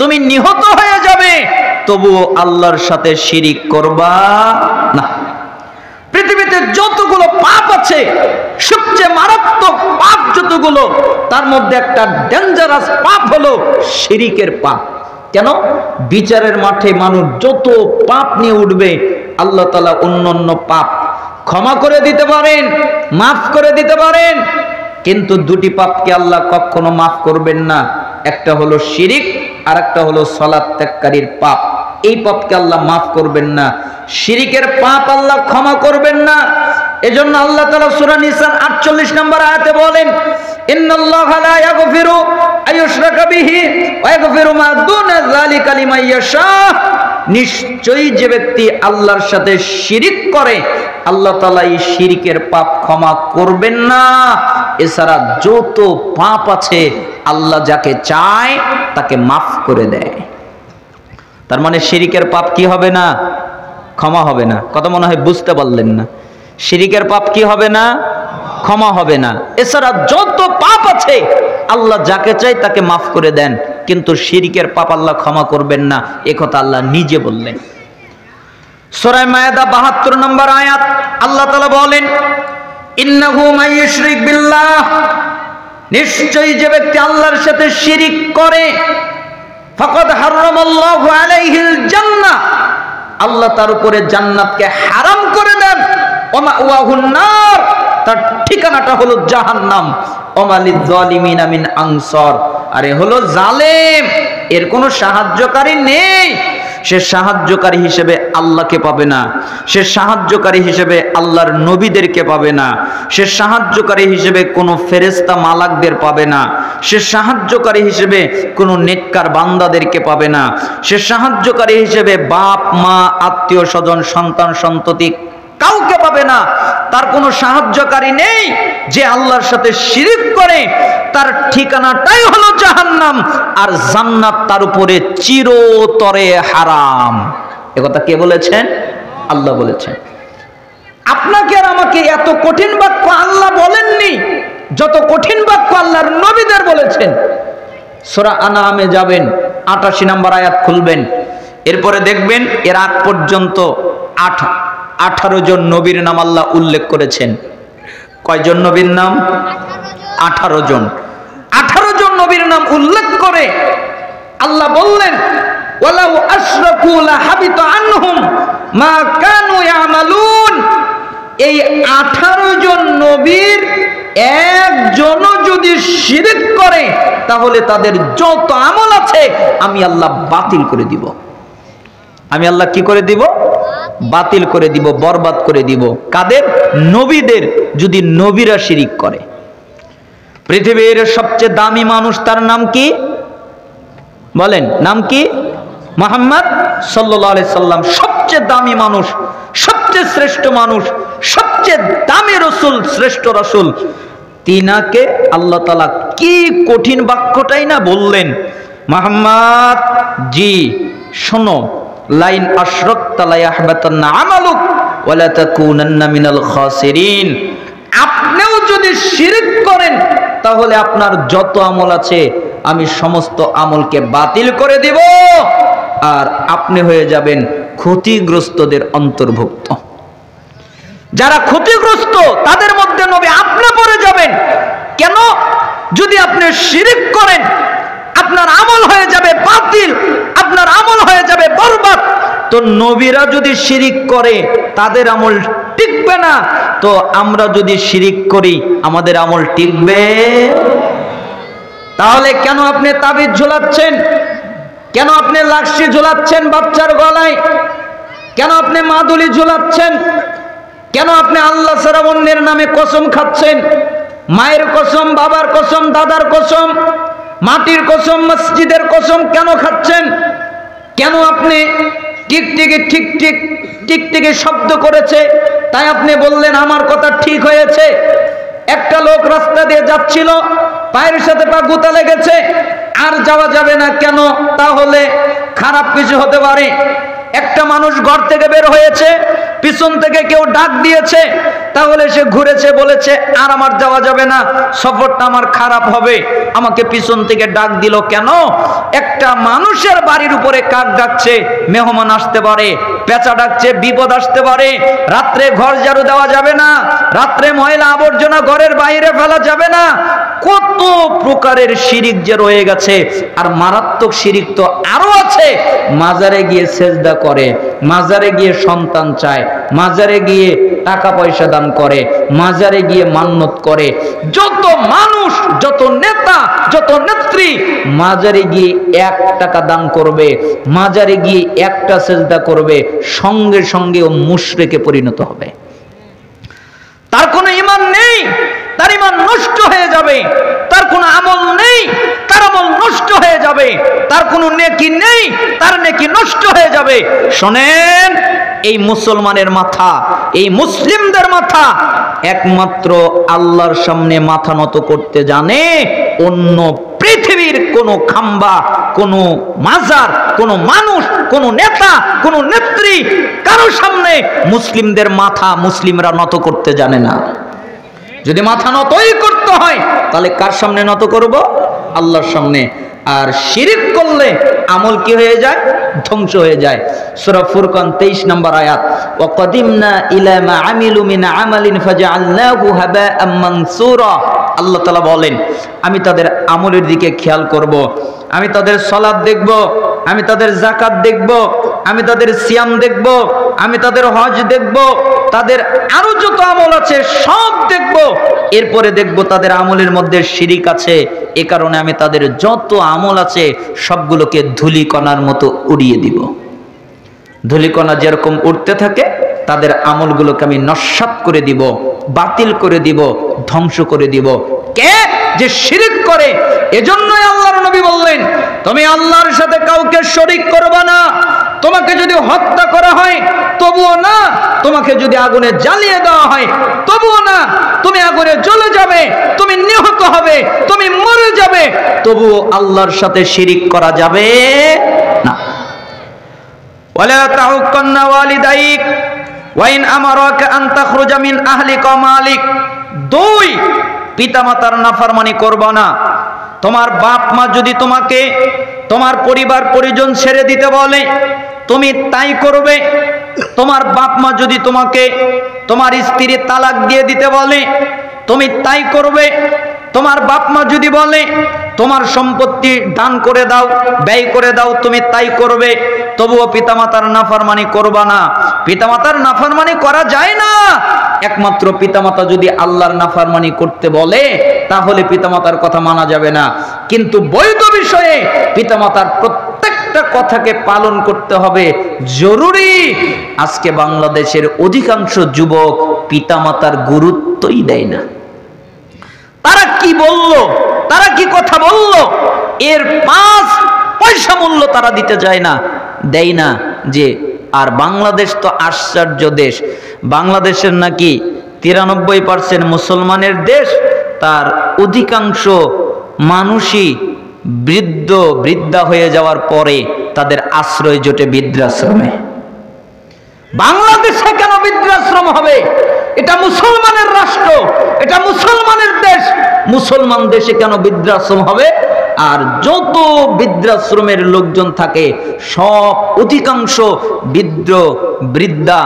তুমি নিহত হয়ে যাবে, তবুও আল্লাহর সাথে শিরিক করবা না। পৃথিবীতে যতগুলো পাপ আছে, সবচেয়ে মারাত্মক পাপ যতগুলো, তার মধ্যে একটা ডেঞ্জারাস পাপ হলো শিরিকের পাপ। কেন? বিচারের মাঠে মানুষ যত পাপ নিয়ে উঠবে, আল্লাহ তাআলা অন্যান্য পাপ ক্ষমা করে দিতে পারেন, মাফ করে দিতে পারেন, কিন্তু দুটি পাপকে আল্লাহ কখনো মাফ করবেন না। একটা হলো শিরিক, আর একটা হলো সালাত ত্যাগকারীর পাপ। এই পাপকে আল্লাহ মাফ করবেন না, শিরিকের পাপ আল্লাহ ক্ষমা করবেন না। এজন্য আল্লাহ তাআলা সূরা নিসার 48 নম্বর আয়াতে বলেন, ইন্নাল্লাহা লা ইয়াগফিরু আইয়ুশরাকা বিহি ওয়া ইয়াগফিরু মা দুনা যালিকা লিমান ইয়াশা। নিশ্চয়ই যে ব্যক্তি আল্লাহর সাথে শিরিক করে, আল্লাহ তাআলা এই শিরিকের পাপ ক্ষমা করবেন না। এছাড়া যত পাপ আছে আল্লাহ যাকে চায় তাকে মাফ করে দেয়। তার মানে শিরিকের পাপ কি হবে না? ক্ষমা হবে না। কথা মনে হয় বুঝতে পারলেন না। শিরিকের পাপ কি হবে না? ক্ষমা হবে না। এছাড়া যত পাপ আছে আল্লাহ যাকে চায় তাকে মাফ করে দেন, কিন্তু শিরিকের পাপ আল্লাহ ক্ষমা করবেন না, একথা আল্লাহ নিজে বললেন। সূরা মায়েদা 72 নম্বর আয়াত, আল্লাহ তাআলা বলেন, ইন্নাহু মাইয়ুশরিক বিল্লাহ। নিশ্চয়ই যে ব্যক্তি আল্লাহর সাথে শিরিক করে, ফাকাদ হারামাল্লাহু আলাইহিল জান্নাহ। আল্লাহ তার উপরে জান্নাতকে হারাম করে দেন। ওয়া মাওয়াহুন নার। তার ঠিকানাটা হলো জাহান্নাম। ওয়া মালিয যালিমিনা মিন আনসার। আরে হলো জালেম, এর কোনো সাহায্যকারী নেই। সে সাহায্যকারী হিসেবে আল্লাহকে পাবে না, সে সাহায্যকারী হিসেবে আল্লাহর নবীদেরকে পাবে না, সে সাহায্যকারী হিসেবে কোনো ফেরেশতা মালাকদের পাবে না, সে সাহায্যকারী হিসেবে কোনো নেককার বান্দাদেরকে পাবে না, সে সাহায্যকারী হিসেবে বাপ মা আত্মীয় স্বজন সন্তান সন্ততি কাউকে পাবে না। তার কোনো সাহায্যকারী নেই। যে আল্লাহর সাথে শিরিক করে তার ঠিকানাটাই হলো জাহান্নাম, আর জান্নাত তার উপরে চিরতরে হারাম। একথা কে বলেছেন? আল্লাহ বলেছেন। আপনাকে আর আমাকে এত কঠিন বাক্য আল্লাহ বলেননি, যত কঠিন বাক্য আল্লাহর নবীদের বলেছেন। সূরা আনআমে যাবেন, ৮৮ নম্বর আয়াত খুলবেন, এরপরে দেখবেন এর আগ পর্যন্ত 18 জন নবীর নাম আল্লাহ উল্লেখ করেছেন। কয়জন নবীর নাম? 18 জন। 18 জন নবীর নাম উল্লেখ করে আল্লাহ বললেন, ওয়ালাউ আশরাকু লাহাবিতা আনহুম মা কানু ইয়ামালুন। এই 18 জন নবীর একজনও যদি শিরক করে তাহলে তাদের যত আমল আছে আমি আল্লাহ বাতিল করে দিব। আমি আল্লাহ কি করে দিব? বাতিল করে দিব, বরবাদ করে দিব। কাদের? নবীদের। যদি নবীরা শিরিক করে। পৃথিবীর সবচেয়ে দামি মানুষ, তার নাম কি বলেন? নাম কি? মুহাম্মদ সাল্লাল্লাহু আলাইহি সাল্লাম। সবচেয়ে দামি মানুষ, সবচেয়ে শ্রেষ্ঠ মানুষ, সবচেয়ে দামি রাসূল, শ্রেষ্ঠ রাসূল। তিনাকে আল্লাহ তাআলা কি কঠিন বাক্যটাই না বললেন, মুহাম্মদ জি শোনো, লাইন আশরাকতা লা ইয়াহবাতান্না আমালুক ওয়া লা তাকুনান্না মিনাল খাসিরিন। আপনিও যদি শিরক করেন তাহলে আপনার যত আমল আছে আমি সমস্ত আমলকে বাতিল করে দিব, আর আপনি হয়ে যাবেন ক্ষতিগ্রস্তদের অন্তর্ভুক্ত। যারা ক্ষতিগ্রস্ত তাদের মধ্যে নবী আপনি পড়ে যাবেন। কেন? যদি আপনি শিরক করেন আপনার আমল হয়ে যাবে বাতিল, আপনার আমল হয়ে যাবে বরবাদ। তো নবীরা যদি শিরিক করে তাদের আমল টিকবে না, তো আমরা যদি শিরিক করি আমাদের আমল টিকবে? তাহলে কেন আপনি তাবিজ ঝোলাচ্ছেন? কেন আপনি লাকড়ি ঝোলাচ্ছেন বাচ্চার গলায়? কেন আপনি মাদুলি ঝোলাচ্ছেন? কেন আপনি আল্লাহ ছাড়া অন্যের নামে কসম খাচ্ছেন? মায়ের কসম, বাবার কসম, দাদার কসম, মাটির কসম, মসজিদের কসম কেন খাচ্ছেন? কেন আপনি টিকটিকি শব্দ করেছে তাই আপনি বললেন আমার কথা ঠিক হয়েছে? একটা লোক রাস্তা দিয়ে যাচ্ছিল, পায়ের সাথে পা গুতা লেগেছে, আর যাওয়া যাবে না কেন? তাহলে খারাপ কিছু হতে পারে। একটা মানুষ ঘর থেকে বের হয়েছে, পিছন থেকে কেউ ডাক দিয়েছে, তাহলে সে ঘুরেছে, বলেছে আর আমার যাওয়া যাবে না, সফরটা আমার খারাপ হবে। আমাকে পিছন থেকে ডাক দিল কেন? একটা মানুষের বাড়ির উপরে কাক ডাকছে, মেহমান আসতে পারে, পেঁচা ডাকছে, বিপদ আসতে পারে। রাত্রে ঘর ঝাড়ু দেওয়া যাবে না, রাত্রে ময়লা আবর্জনা ঘরের বাইরে ফেলা যাবে না। কত প্রকারের শিরিক যে রয়ে গেছে। আর মারাত্মক শিরিক তো আরো আছে। মাজারে গিয়ে সেজদা করে, মাজারে গিয়ে সন্তান চায়, মাজারে গিয়ে টাকা পয়সা দান করে, মাজারে গিয়ে মান্নত করে। যত মানুষ, যত নেতা, যত নেত্রী মাজারে গিয়ে 1 টাকা দান করবে, মাজারে গিয়ে একটা সেজদা করবে, সঙ্গে সঙ্গে ও মুশরিকে পরিণত হবে। তার কোনো ঈমান নেই, তার ঈমান নষ্ট হয়ে যাবে। তার কোনো আমল নেই, তার আমল নষ্ট হয়ে যাবে। তার কোনো নেকি নেই, তার নেকি নষ্ট হয়ে যাবে। শোনেন, এই মুসলমানের মাথা, এই মুসলিমদের মাথা একমাত্র আল্লাহর সামনে মাথা নত করতে জানে। অন্য পৃথিবীর কোন খাম্বা, কোন মাজার, কোন মানুষ, কোন নেতা, কোন নেত্রী কারো সামনে মুসলিমদের মাথা মুসলিমরা নত করতে জানে না। যদি মাথা নতই করতে হয় তাহলে কার সামনে নত করব? আল্লাহর সামনে। আর শিরিক করলে আমল কি হয়ে যায়? ধ্বংস হয়ে যায়। সূরা ফুরকান 23 নম্বর আয়াত, ওয়া কাদিমনা ইলা মা আমিলু মিন আমালিন ফাজআলনাহু হাবাআম মানসুরা। আল্লাহ তাআলা বলেন, আমি তাদের আমলের দিকে খেয়াল করব, আমি তাদের সালাত দেখব, আমি তাদের যাকাত দেখব, আমি তাদের সিয়াম দেখব, আমি তাদের হজ দেখব, তাদের আরো যত আমল আছে সব দেখব। এরপরে দেখব তাদের আমলের মধ্যে শিরিক আছে। এ কারণে আমি তাদের যত আমল আছে সবগুলোকে ধূলিকণার মতো উড়িয়ে দিব। ধূলিকণা যেরকম উড়তে থাকে তাদের আমলগুলোকে আমি নস্যাৎ করে দিব, বাতিল করে দিব, ধ্বংস করে দিব। কে? যে শিরক করে। এজন্যই আল্লাহর নবী বললেন, তুমি আল্লাহর সাথে কাউকে শরীক করবে না। তোমাকে যদি হত্যা করা হয় তবুও না, তোমাকে যদি আগুনে জ্বালিয়ে দেওয়া হয় তবুও না, তুমি আগুনে জ্বলে যাবে, তুমি নিহত হবে, তুমি মরে যাবে, তবুও আল্লাহর সাথে শিরক করা যাবে না। ওয়ালা তাউক্কান্না ওয়ালিদাইক ওয়া ইন আমারাকা আন তাখরুজা মিন আহলিকা ওয়া মালিক। 2, পিতামাতার নাফরমানি করবা না। তোমার বাপ মা যদি তোমাকে তোমার পরিবার পরিজন ছেড়ে দিতে বলে তুমি তাই করবে। তোমার বাপ মা যদি তোমাকে তোমার স্ত্রী তালাক দিয়ে দিতে বলে তুমি তাই করবে। তোমার বাপ মা যদি বলে তোমার সম্পত্তি দান করে দাও, ব্যয় করে দাও, তুমি তাই করবে। তবুও পিতামাতার নাফরমানি করবা না। পিতামাতার নাফরমানি করা যায় না। একমাত্র পিতামাতা যদি আল্লাহর নাফরমানি করতে বলে তাহলে পিতামাতার কথা মানা যাবে না। কিন্তু বৈধ বিষয়ে পিতামাতার প্রত্যেকটা কথাকে পালন করতে হবে, জরুরি। আজকে বাংলাদেশের অধিকাংশ যুবক পিতামাতার গুরুত্বই দেয় না। তারা কি বলল, তারা কি কথা বলল, এর 5 পয়সা মূল্য তারা দিতে যায় না, দেয় না। যে আর বাংলাদেশ তো আশ্চর্য দেশ। বাংলাদেশের নাকি 93% মুসলমানের দেশ, তার অধিকাংশ মানুষই বৃদ্ধা হয়ে যাওয়ার পরে তাদের আশ্রয় জোটে বৃদ্ধাশ্রমে। বাংলাদেশে কেন বৃদ্ধাশ্রম হবে? এটা মুসলমানের রাষ্ট্র, এটা মুসলমানের দেশ। মুসলমান দেশে কেন বৃদ্ধাশ্রম হবে? আর যত বৃদ্ধাশ্রমের লোকজন থাকে সব অধিকাংশ বৃদ্ধা,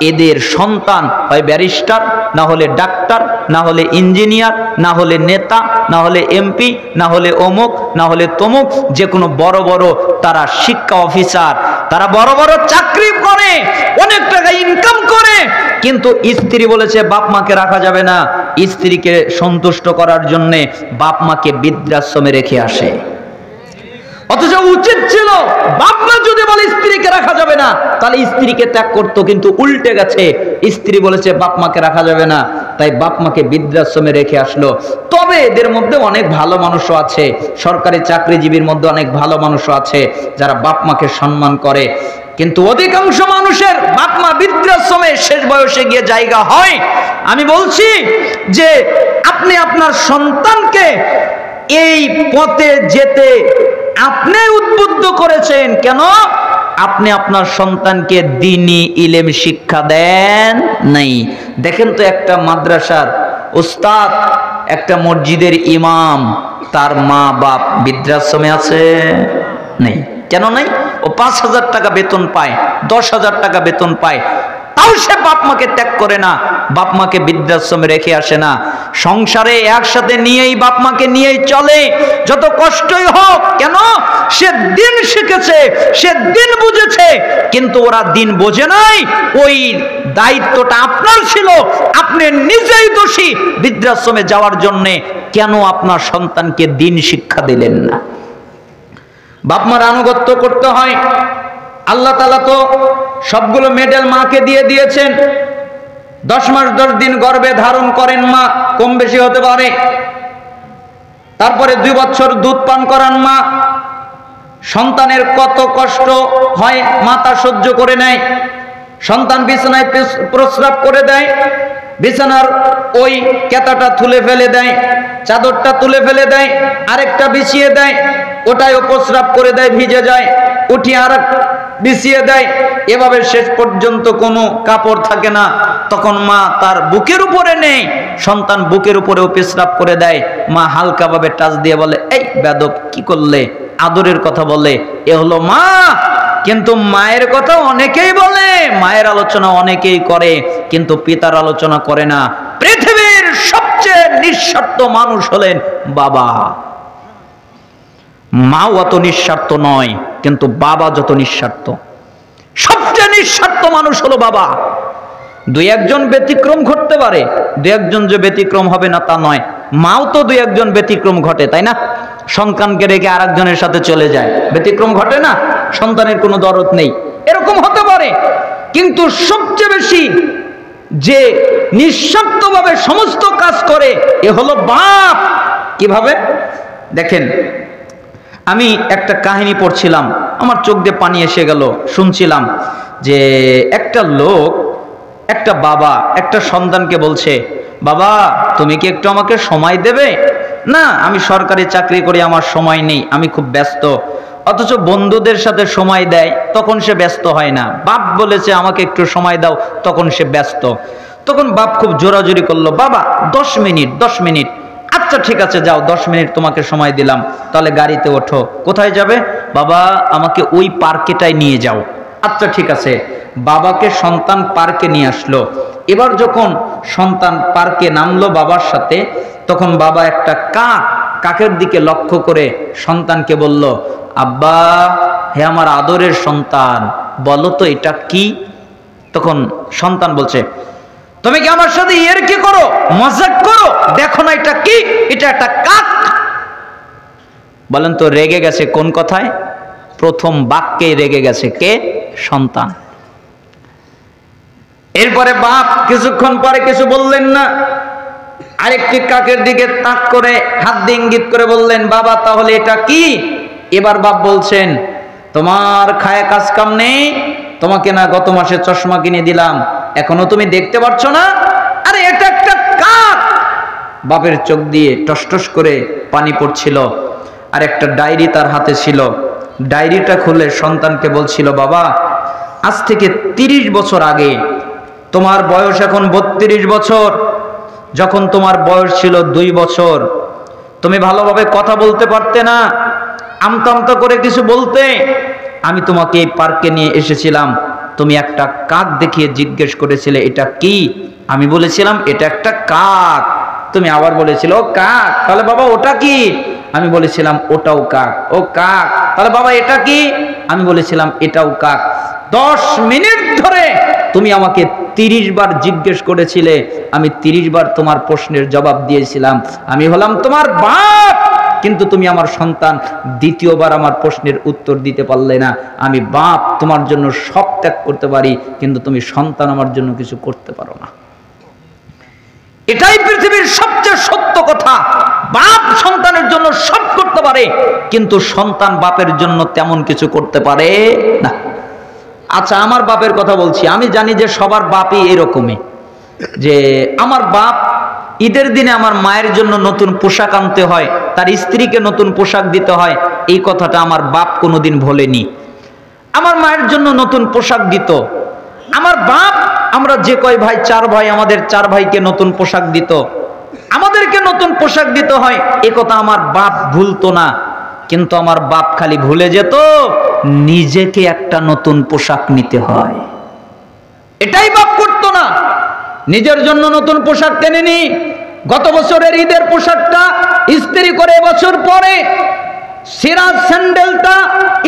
এদের সন্তান হয় ব্যারিস্টার, না হলে ডাক্তার, না হলে ইঞ্জিনিয়ার, না হলে নেতা, না হলে এমপি, না হলে অমুক, না হলে তমুক, যে কোনো বড় বড় তারা শিক্ষা অফিসার, তারা বড় বড় চাকরি করে, অনেক টাকা ইনকাম করে। কিন্তু স্ত্রী বলেছে বাপ মাকে রাখা যাবে না। স্ত্রীকে সন্তুষ্ট করার জন্যে বাপ মাকে বৃদ্ধাশ্রমে রেখে আসে। অথচ উচিত ছিল বাপ মা যদি বলে স্ত্রীকে রাখা যাবে না তাহলে স্ত্রীকে ত্যাগ করতো, কিন্তু উল্টে গেছে। স্ত্রী বলেছে বাপ মাকে রাখা যাবে না, তাই বাপ মাকে বৃদ্ধাশ্রমে রেখে আসলো। তবে এদের মধ্যে অনেক ভালো মানুষও আছে, সরকারি চাকরিজীবীর মধ্যে অনেক ভালো মানুষও আছে যারা বাপ মাকে সম্মান করে। কিন্তু অধিকাংশ মানুষের বাপ মা বৃদ্ধাশ্রমে শেষ বয়সে গিয়ে জায়গা হয়। আমি বলছি যে আপনি আপনার সন্তানকে এই পথে যেতে আপনি উদ্বুদ্ধ করেছেন কেন? আপনি আপনার সন্তানকে দ্বীনি ইলম শিক্ষা দেন নাই। দেখেন তো, একটা মাদ্রাসার উস্তাদ, একটা মসজিদের ইমাম, তার মা বাপ বৃদ্ধাশ্রমে আছে? নেই। কেন নাই? ও 5,000 টাকা বেতন পায়, 10,000 টাকা বেতন পায়, তাও সে বাপ মাকে ত্যাগ করে না, বাপ মাকে বৃদ্ধাশ্রমে রেখে আসে না। সংসারে একসাথে নিয়েই বাপ মাকে নিয়েই চলে, যত কষ্টই হোক। কেন? সে দিন শিখেছে, সে দিন বুঝেছে। কিন্তু ওরা দিন বোঝে নাই। ওই দায়িত্বটা আপনার ছিল, আপনি নিজেই দোষী বৃদ্ধাশ্রমে যাওয়ার জন্যে। কেন আপনার সন্তানকে দিন শিক্ষা দিলেন না? বাপ মার আনুগত্য করতে হয়। আল্লাহ তাআলা তো সবগুলো মেডেল মাকে দিয়ে দিয়েছেন। 10 মাস 10 দিন গর্ভে ধারণ করেন মা, কম বেশি হতে পারে। তারপরে 2 বছর দুধ পান করান মা। সন্তানের কত কষ্ট হয় মা তা সহ্য করে নেয়। সন্তান বিছানায় প্রস্রাব করে দেয়, বিছানার ওই কেতাটা তুলে ফেলে দেয়, চাদরটা তুলে ফেলে দেয়, আরেকটা বিছিয়ে দেয়, ওটাই প্রস্রাব করে দেয়, ভিজে যায়, উঠিয়ে আর বিছিয়ে দেয়। এভাবে শেষ পর্যন্ত কোনো কাপড় থাকে না। তখন মা তার বুকের উপরে নেই, সন্তান বুকের উপরেও পেশরাব করে দেয়। মা হালকাভাবে টাচ দিয়ে বলে, এই বেদব কি করলে? আদরের কথা বলে, এ হলো মা। কিন্তু মায়ের কথা অনেকেই বলে, মায়ের আলোচনা অনেকেই করে, কিন্তু পিতার আলোচনা করে না। পৃথিবীর সবচেয়ে নিঃস্বার্থ মানুষ হলেন বাবা। মাও অত নিঃস্বার্থ নয়, কিন্তু বাবা যত নিঃস্বার্থ। সবচেয়ে নিঃস্বার্থ মানুষ হলো বাবা। 2-1 ব্যতিক্রম ঘটতে পারে, 2-1 যে ব্যতিক্রম হবে না তা নয়। মাও তো 2-1 ব্যতিক্রম ঘটে, তাই না? সন্তানকে রেখে আরেকজনের সাথে চলে যায়, ব্যতিক্রম ঘটে না? সন্তানের কোনো দরদ নেই, এরকম হতে পারে। কিন্তু সবচেয়ে বেশি যে নিঃস্বার্থভাবে সমস্ত কাজ করে এ হলো বাপ। কিভাবে দেখেন, আমি একটা কাহিনী পড়ছিলাম, আমার চোখ দিয়ে পানি এসে গেল। শুনছিলাম যে একটা লোক, একটা বাবা একটা সন্তানকে বলছে, বাবা তুমি কি একটু আমাকে সময় দেবে? না, আমি সরকারি চাকরি করি, আমার সময় নেই, আমি খুব ব্যস্ত। অথচ বন্ধুদের সাথে সময় দেয়, তখন সে ব্যস্ত হয় না। বাপ বলেছে আমাকে একটু সময় দাও, তখন সে ব্যস্ত। তখন বাপ খুব জোরাজোরি করলো, বাবা 10 মিনিট 10 মিনিট। আচ্ছা ঠিক আছে যাও, 10 মিনিট তোমাকে সময় দিলাম, তাহলে গাড়িতে ওঠো। কোথায় যাবে? বাবা আমাকে ওই পার্কেটাই নিয়ে যাও। আচ্ছা ঠিক আছে। বাবাকে সন্তান পার্কে নিয়ে আসলো। এবার যখন সন্তান পার্কে নামলো বাবার সাথে, তখন বাবা একটা কাকের দিকে লক্ষ্য করে সন্তানকে বলল, আব্বা হে আমার আদরের সন্তান, বলো তো এটা কি? তখন সন্তান বলছে, তুমি কি আমার সাথে ইয়ার্কি করো, মজাক করো? দেখো না এটা কি? এটা একটা কাক। বলেন তো রেগে গেছে কোন কথায়? প্রথম বাক্যে রেগে গেছে কে? সন্তান। এরপরে বাপ কিছুক্ষণ পরে কিছু বললেন না, আরেকটি কাকের দিকে তাক করে হাত দিয়ে ইঙ্গিত করে বললেন, বাবা তাহলে এটা কি? এবার বাপ বলছেন, তোমার খায় কাজ কাম নেই, তোমাকে না গত মাসে চশমা কিনে দিলাম, এখনো তুমি দেখতে পারছো না? আরে এটা একটা কাক। বাপের চোখ দিয়ে টসটস করে পানি পড়ছিল, আর একটা ডায়েরি তার হাতে ছিল। ডায়েরিটা খুলে সন্তানকে বলছিল, বাবা আজ থেকে 30 বছর আগে, তোমার বয়স এখন 32 বছর, যখন তোমার বয়স ছিল 2 বছর, তুমি ভালোভাবে কথা বলতে পারতে না, আমতা আমতা করে কিছু বলতে, আমি তোমাকে এই পার্কে নিয়ে এসেছিলাম, তুমি একটা কাক দেখিয়ে জিজ্ঞেস করেছিলে এটা কি? আমি বলেছিলাম এটা একটা কাক। তুমি আবার বলেছিলে ও কাক, তাহলে বাবা ওটা কি? আমি বলেছিলাম ওটাও কাক। ও কাক, তাহলে বাবা এটা কি? আমি বলেছিলাম এটাও কাক। 10 মিনিট ধরে তুমি আমাকে 30 বার জিজ্ঞেস করেছিলে, আমি 30 বার তোমার প্রশ্নের জবাব দিয়েছিলাম। আমি হলাম তোমার বাপ, কিন্তু তুমি আমার সন্তান, দ্বিতীয়বার আমার প্রশ্নের উত্তর দিতে পারলে না। আমি বাপ, তোমার জন্য সব ত্যাগ করতে পারি, কিন্তু তুমি সন্তান আমার জন্য কিছু করতে পারো না। এটাই পৃথিবীর সবচেয়ে সত্য কথা। বাপ সন্তানের জন্য সব করতে পারে, কিন্তু সন্তান বাপের জন্য তেমন কিছু করতে পারে না। আচ্ছা আমার বাপের কথা বলছি, আমি জানি যে সবার বাপই এরকমই, যে আমার বাপ ঈদের দিনে আমার মায়ের জন্য নতুন পোশাক আনতে হয়, তার স্ত্রীকে নতুন পোশাক দিতে হয়, এই কথাটা আমার বাপ কোনোদিন ভোলেনি। আমার মায়ের জন্য নতুন পোশাক দিত। আমার বাপ, আমরা যে কয় ভাই, 4 ভাই, আমাদের 4 ভাইকে নতুন পোশাক দিত, আমাদেরকে নতুন পোশাক দিতে হয়, এ কথা আমার বাপ ভুলতো না। কিন্তু আমার বাপ খালি ভুলে যেত নিজেকে একটা নতুন পোশাক নিতে হয়, এটাই বাপ করতো না। নিজের জন্য নতুন পোশাক কেনেনি, গত বছরের ঈদের পোশাকটা ইস্ত্রি করে বছর পরে, সিরাজ স্যান্ডেলটা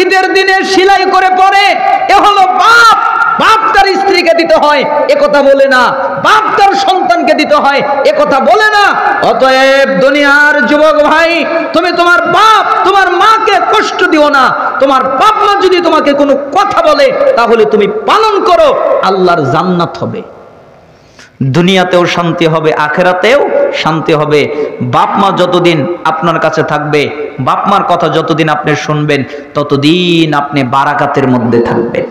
ঈদের দিনে সেলাই করে পরে, এ হলো বাপ। বাপ তার স্ত্রীকে দিতে হয় এ কথা বলে না, বাপ তার সন্তানকে দিতে হয় এ কথা বলে না। অতএব দুনিয়ার যুবক ভাই, তুমি তোমার বাপ তোমার মাকে কষ্ট দিও না। তোমার বাপ মা যদি তোমাকে কোনো কথা বলে, তাহলে তুমি পালন করো, আল্লাহর জান্নাত হবে, দুনিয়াতেও শান্তি হবে, আখেরাতেও শান্তি হবে। বাপ মা যতদিন আপনার কাছে থাকবে, বাপ মার কথা যতদিন আপনি শুনবেন, ততদিন আপনি বারাকাতের মধ্যে থাকবেন।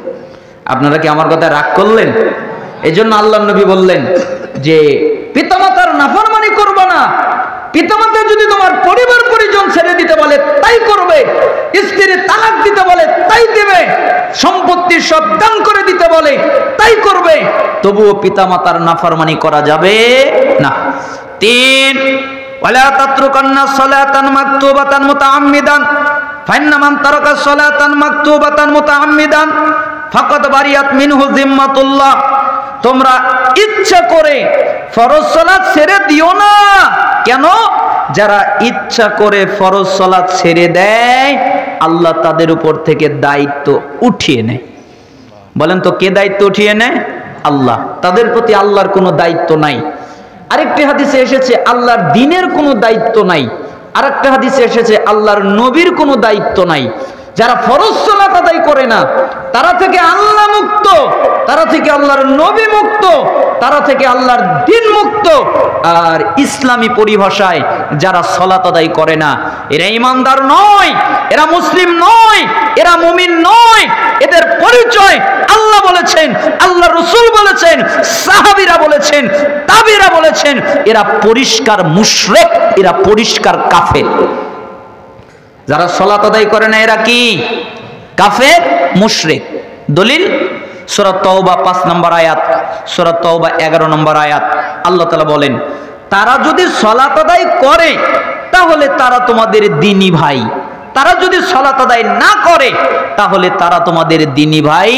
আপনারা কি আমার কথা রাগ করলেন? এই জন্য আল্লাহর নবী বললেন যে পিতামাতার নাফরমানি করবে না। পিতামাতা যদি তোমার পরিবার পরিজন ছেড়ে দিতে বলে তাই করবে, স্ত্রী তালাক দিতে বলে তাই দেবে, সম্পত্তি সব দান করে দিতে বলে তাই করবে, তবুও পিতামাতার নাফরমানি করা যাবে না। 3 ওয়ালা তাতরুকান্না সালাতান মাকতুবাতান মুতাআম্মিদান ফাইন্না মান তারাকা সালাতান মাকতুবাতান মুতাআম্মিদান ফাকাদ বারিয়াত মিনহু জিম্মাতুল্লাহ। তোমরা ইচ্ছা করে ফরজ সালাত ছেড়ে দিও না। কেন? যারা ইচ্ছা করে ফরজ সালাত ছেড়ে দেয়, আল্লাহ তাদের উপর থেকে দায়িত্ব উঠিয়ে নেয়। বলেন তো কে দায়িত্ব উঠিয়ে নেয়? আল্লাহ। তাদের প্রতি আল্লাহর কোনো দায়িত্ব নাই। আরেকটি হাদিসে এসেছে আল্লাহর দ্বীনের কোনো দায়িত্ব নাই। আরেকটা হাদিসে এসেছে আল্লাহর নবীর কোনো দায়িত্ব নাই। যারা ফরজ সালাত আদায় করে না তারা থেকে আল্লাহ মুক্ত, তারা থেকে আল্লাহর নবী মুক্ত, তারা থেকে আল্লাহর দ্বীন মুক্ত। আর ইসলামী পরিভাষায় যারা সালাত আদায় করে না এরা ঈমানদার নয়, এরা মুসলিম নয়, এরা মুমিন নয়। এদের পরিচয় আল্লাহ বলেছেন, আল্লাহ রাসূল বলেছেন, সাহাবীরা বলেছেন, তাবিরা বলেছেন, এরা পরিষ্কার মুশরিক, এরা পরিষ্কার কাফের। যারা সালাত আদায় করে না এরা কি? কাফের, মুশরিক। দলিল সূরা তাওবা 5 নম্বর আয়াত, সূরা তাওবা 11 নম্বর আয়াত। আল্লাহ তাআলা বলেন, তারা যদি সালাত আদায় করে তাহলে তারা তোমাদের দ্বীনি ভাই, তারা যদি সালাত আদায় না করে তাহলে তারা তোমাদের দ্বীনি ভাই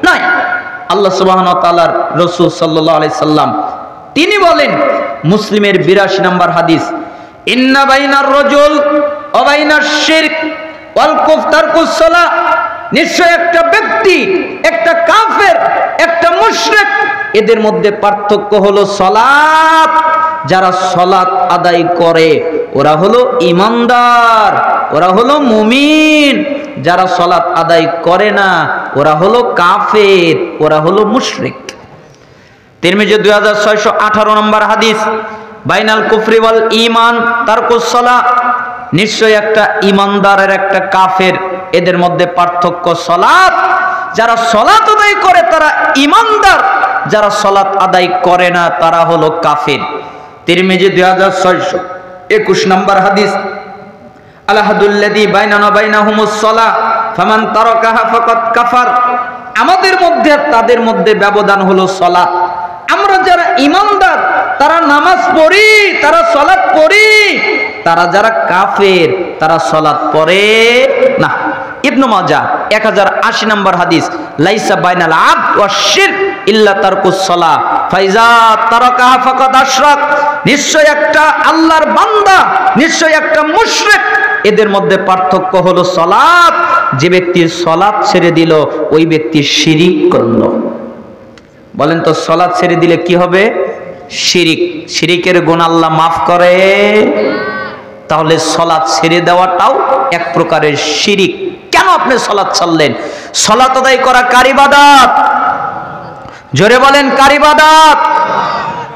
নয়। আল্লাহ সুবহানাহু ওয়া তাআলার রাসূল সাল্লাল্লাহু আলাইহি সাল্লাম তিনি বলেন, মুসলিমের 82 নম্বর হাদিস, ইন্না বাইনার রাজুল ওয়া বাইনাশ শিরক ওয়াল কুফর তারকুস সালাহ, নিশ্চয় একটা ব্যক্তি, একটা কাফের, একটা মুশরিক, এদের মধ্যে পার্থক্য হলো সালাত। যারা সালাত আদায় করে ওরা হলো ঈমানদার, ওরা হলো মুমিন। যারা সালাত আদায় করে না ওরা হলো কাফের, ওরা হলো মুশরিক। তিরমিজি 2618 নম্বর হাদিস, বাইনাল কুফরি ওয়াল ঈমান তারকুস সালাহ, নিশ্চয় একটা ঈমানদার আর একটা কাফের, এদের মধ্যে পার্থক্য সালাত। যারা সালাত আদায় করে তারা ঈমানদার, যারা সালাত আদায় করে না তারা হলো কাফের। তিরমিজি 2621 নম্বর হাদিস, আল-হাদুল্লাযী বাইনানা ওয়া বাইনাহুমুস সালাহ ফামান তারাকাহা ফাকাদ কাফার, আমাদের মধ্যে তাদের মধ্যে ব্যবধান হলো সালাত। আমরা যারা ঈমানদার তারা নামাজ পড়ি, তারা সালাত পড়ি, তারা যারা কাফের তারা সালাত পড়ে না। ইবনে মাজাহ 1080 নম্বর হাদিস, লাইসা বাইনাল আবদ ওয়াশ শিরক ইল্লা তারকুস সালাহ ফাইজা তারাকাহা ফাকাদ আশরাক, নিশ্চয় একটা আল্লাহর বান্দা, নিশ্চয় একটা মুশরিক, এদের মধ্যে পার্থক্য হলো সালাত। যে ব্যক্তি সালাত ছেড়ে দিল ওই ব্যক্তি শিরিক করলো। বলেন তো সালাত ছেড়ে দিলে কি হবে? শিরিক। শিরিকের গুনাহ আল্লাহ মাফ করে? তাহলে সালাত ছেড়ে দেওয়াটাও এক প্রকারের শিরিক। কেন আপনি সালাত ছাড়লেন? সালাত আদায় করা কার ইবাদত? জোরে বলেন, কার ইবাদত?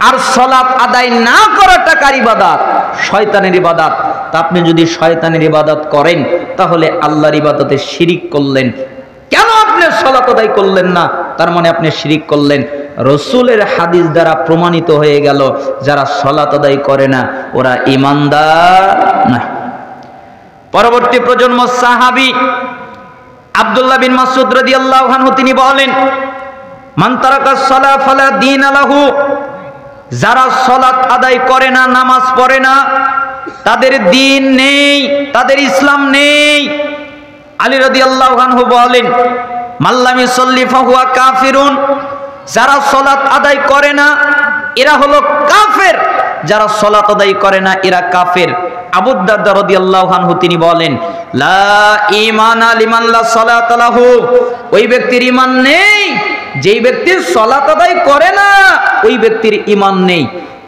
আর সালাত আদায় না করাটা কার ইবাদত? শয়তানের ইবাদত। তা আপনি যদি শয়তানের ইবাদত করেন তাহলে আল্লাহর ইবাদতে শিরিক করলেন। কেন আপনি সালাত আদায় করলেন না? তার মানে আপনি শিরিক করলেন। রাসূলের হাদিস দ্বারা প্রমাণিত হয়ে গেল যারা সালাত আদায় করে না ওরা ঈমানদার না। পরবর্তী প্রজন্ম সাহাবী আব্দুল্লাহ বিন মাসউদ রাদিয়াল্লাহু আনহু তিনি বলেন, মান তারাকাস সালাহ ফালা দীনা লাহু, যারা সালাত আদায় করে না, নামাজ পড়ে না, তাদের দ্বীন নেই, তাদের ইসলাম নেই। আলী রাদিয়াল্লাহু আনহু বলেন, মাল্লাম ইউসাল্লি ফাহুয়া কাফিরুন, যারা সালাত আদায় করে না এরা হলো কাফের, যারা সালাত আদায় করে না এরা কাফের। আবু দারদা রাদিয়াল্লাহু আনহু তিনি বলেন, লা ঈমানা লিমান লা সালাতা লাহু, ওই ব্যক্তির ঈমান নেই যেই ব্যক্তি সালাত আদায় করে না, ওই ব্যক্তির ঈমান নেই।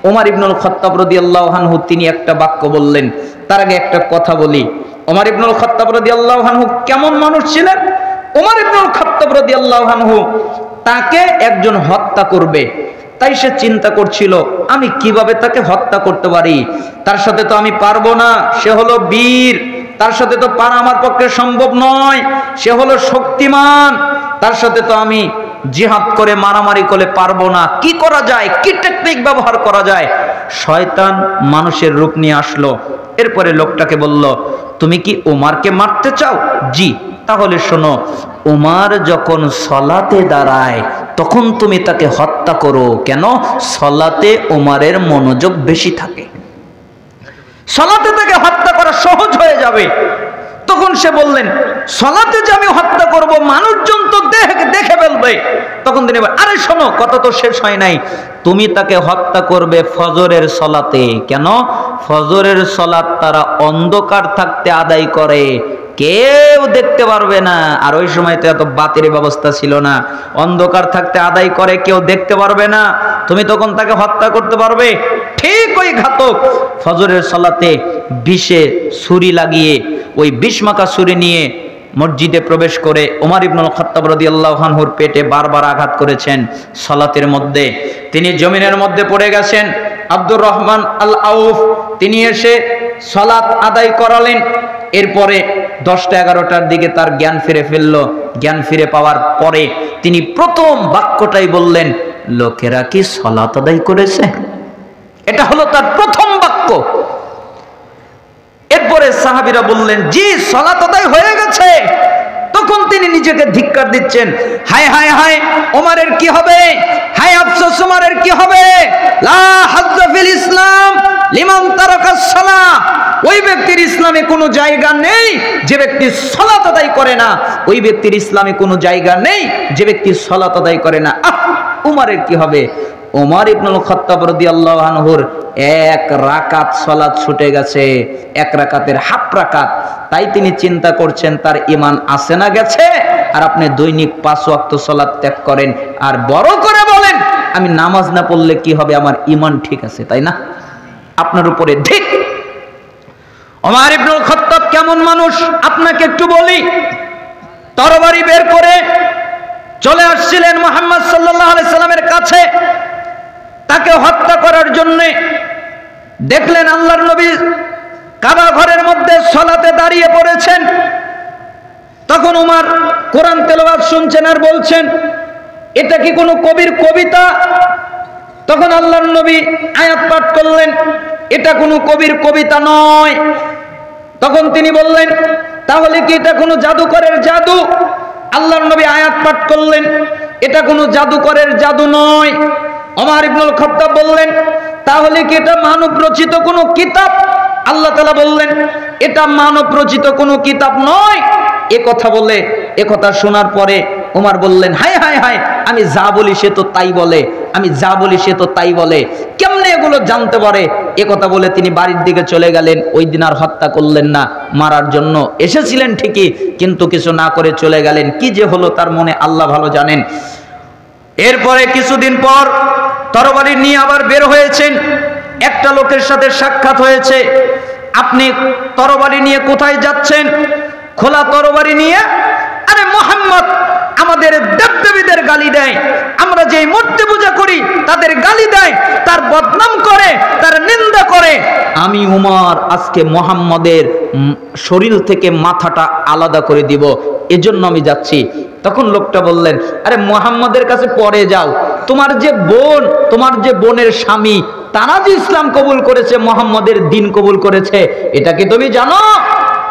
ওমর ইবনুল খাত্তাব রাদিয়াল্লাহু আনহু তিনি একটা বাক্য বললেন। তার আগে একটা কথা বলি, ওমর ইবনুল খাত্তাব রাদিয়াল্লাহু আনহু কেমন মানুষ ছিলেন? ওমর ইবনুল খাত্তাব রাদিয়াল্লাহু আনহু তাকে একজন হত্যা করবে, তাই সে চিন্তা করছিল আমি কিভাবে তাকে হত্যা করতে পারি, তার সাথে তো আমি পারবো না, সে হলো বীর, তার সাথে তো পারা আমার পক্ষে সম্ভব নয়, সে হলো শক্তিমান, তার সাথে তো আমি জিহাদ করে মারামারি করে পারবো না। কি করা যায়, কি টেকনিক ব্যবহার করা যায়? শয়তান মানুষের রূপ নিয়ে আসলো। এরপরে লোকটাকে বলল, তুমি কি ওমরকে মারতে চাও? জি, তাহলে শোনো, ওমর যখন সালাতে দাঁড়ায় তখন তুমি তাকে হত্যা করো। কেন? সালাতে ওমরের মনোযোগ বেশি থাকে, সালাতে তাকে হত্যা করা সহজ হয়ে যাবে। তখন সে বললেন, সালাতে যে আমি হত্যা করব মানুষজন তো দেখে ফেলবে। তখন তিনি বলেন, আরে শোনো, কথা তো শেষ হয় নাই, তুমি তাকে হত্যা করবে ফজরের সালাতে। কেন? ফজরের সালাত তারা অন্ধকার থাকতে আদায় করে, কেউ দেখতে পারবে না। আর ওই সময় তো এত বাতির ব্যবস্থা ছিল না, অন্ধকার থাকতে আদায় করে, কেউ দেখতে পারবে না, তুমি তখন তাকে হত্যা করতে পারবে। ঠিক ওই ঘাতক ফজরের সালাতে বিষে ছুরি লাগিয়ে, ওই বিষ মাখা ছুরি নিয়ে মসজিদে প্রবেশ করে ওমর ইবনুল খাত্তাব রাদিয়াল্লাহু আনহুর পেটে বারবার আঘাত করেছেন সালাতের মধ্যে। তিনি জমিনের মধ্যে পড়ে গেছেন। আব্দুর রহমান আল আউফ তিনি এসে সালাত আদায় করালেন। এরপরে 10টা 11টার দিকে তার জ্ঞান ফিরে ফেলল। জ্ঞান ফিরে পাওয়ার পরে তিনি প্রথম বাক্যটাই বললেন, লোকেরা কি সালাত আদায় করেছে? এটা হলো তার প্রথম বাক্য। এরপরে সাহাবীরা বললেন, জি সালাত আদায় হয়ে গেছে। তখন তিনি নিজেকে ধিক্কার দিচ্ছেন, হায় হায় হায় ওমরের কি হবে, হায় আফসোস ওমরের কি হবে। লা হাজ্জা ফিল ইসলাম লিমান তারাকাস সালাহ। ওই ব্যক্তির ইসলামে কোনো জায়গা নেই যে ব্যক্তি সালাত আদায় করে না। ওই ব্যক্তির ইসলামে কোনো জায়গা নেই যে ব্যক্তি সালাত আদায় করে না। ওমরের কি হবে? ওমর ইবনুল খাত্তাব রাদিয়াল্লাহু আনহুর 1 রাকাত সালাত ছুটে গেছে, 1 রাকাতের হাফ রাকাত। তাই তিনি চিন্তা করছেন তার ঈমান আছে না গেছে। আর আপনি দৈনিক 5 ওয়াক্ত সালাত ত্যাগ করেন আর বড় করে বলেন আমি নামাজ না পড়লে কি হবে, আমার ঈমান ঠিক আছে, তাই না? আপনার উপরে ঠিক। ওমর ইবনুল খাত্তাব কেমন মানুষ আপনাকে একটু বলি। তরবারি বের করে চলে আসছিলেন মুহাম্মদ সাল্লাল্লাহু আলাইহি সাল্লামের কাছে তাকে হত্যা করার জন্য। দেখলেন আল্লাহর নবী কাবা ঘরের মধ্যে সালাতে দাঁড়িয়ে পড়েছেন। তখন ওমর কোরআন তেলাওয়াত শুনছেন আর বলছেন, এটা কি কোনো কবির কবিতা? তখন আল্লাহর নবী আয়াত পাঠ করলেন, এটা কোনো কবির কবিতা নয়। তখন তিনি বললেন, তাহলে কি এটা কোনো জাদুকরের জাদু? আল্লাহর নবী আয়াত পাঠ করলেন, এটা কোনো জাদুকরের জাদু নয়। ওমর ইবনুল খাত্তাব বললেন, তাহলে কি এটা মানব রচিত কোনো কিতাব? আল্লাহ তাআলা বললেন, এটা মানব রচিত কোনো কিতাব নয়। এ কথা বলে, এ কথা শোনার পরে ওমর বললেন, হায় হায় হায়, আমি যা বলি সে তো তাই বলে, আমি যা বলি সে তো তাই বলে, কেমনে এগুলো জানতে পারে? এ কথা বলে তিনি বাড়ির দিকে চলে গেলেন। ওই দিন আর হত্যা করলেন না। মারার জন্য এসেছিলেন ঠিকই, কিন্তু কিছু না করে চলে গেলেন। কি যে হলো তার মনে আল্লাহ ভালো জানেন। এরপরে কিছুদিন পর তরবারি নিয়ে আবার বের হয়েছেন। একটা লোকের সাথে সাক্ষাৎ হয়েছে। আপনি তরবারি নিয়ে কোথায় যাচ্ছেন? খোলা তরবারি নিয়ে। আরে মুহাম্মদ আমাদের দেবদেবীদের গালি দেয়, আমরা যেই মূর্তি পূজা করি তাদের গালি দেয়, তার বদনাম করে, তার নিন্দা করে। আমি উমর আজকে মুহাম্মদের শরীর থেকে মাথাটা আলাদা করে দিব, এজন্য আমি যাচ্ছি। তখন লোকটা বললেন, আরে মুহাম্মদের কাছে পরে যাও, তোমার যে বোন, তোমার যে বোনের স্বামী, তারা যে ইসলাম কবুল করেছে, মুহাম্মদের দিন কবুল করেছে, এটা কি তুমি জানো?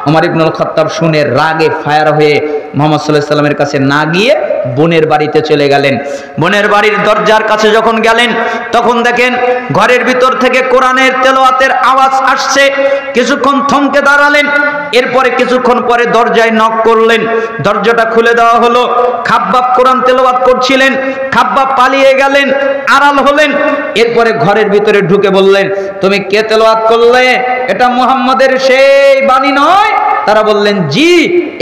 ওমর ইবনুল খাত্তাব শুনে রাগে ফায়ার হয়ে মুহাম্মদ সাল্লাল্লাহু আলাইহি সাল্লামের কাছে না গিয়ে বোনের বাড়িতে চলে গেলেন। বোনের বাড়ির দরজার কাছে যখন গেলেন তখন দেখেন ঘরের ভিতর থেকে কোরআনের তেলাওয়াতের আওয়াজ আসছে। কিছুক্ষণ থমকে দাঁড়ালেন। এরপরে কিছুক্ষণ পরে দরজায় নক করলেন। দরজাটা খুলে দেওয়া হলো। খাব্বাব কোরআন তেলাওয়াত করছিলেন। খাব্বাব পালিয়ে গেলেন, আড়াল হলেন। এরপরে ঘরের ভিতরে ঢুকে বললেন, তুমি কে তেলাওয়াত করলে? এটা মুহাম্মদের সেই বাণী নয়? তারা বললেন, জি।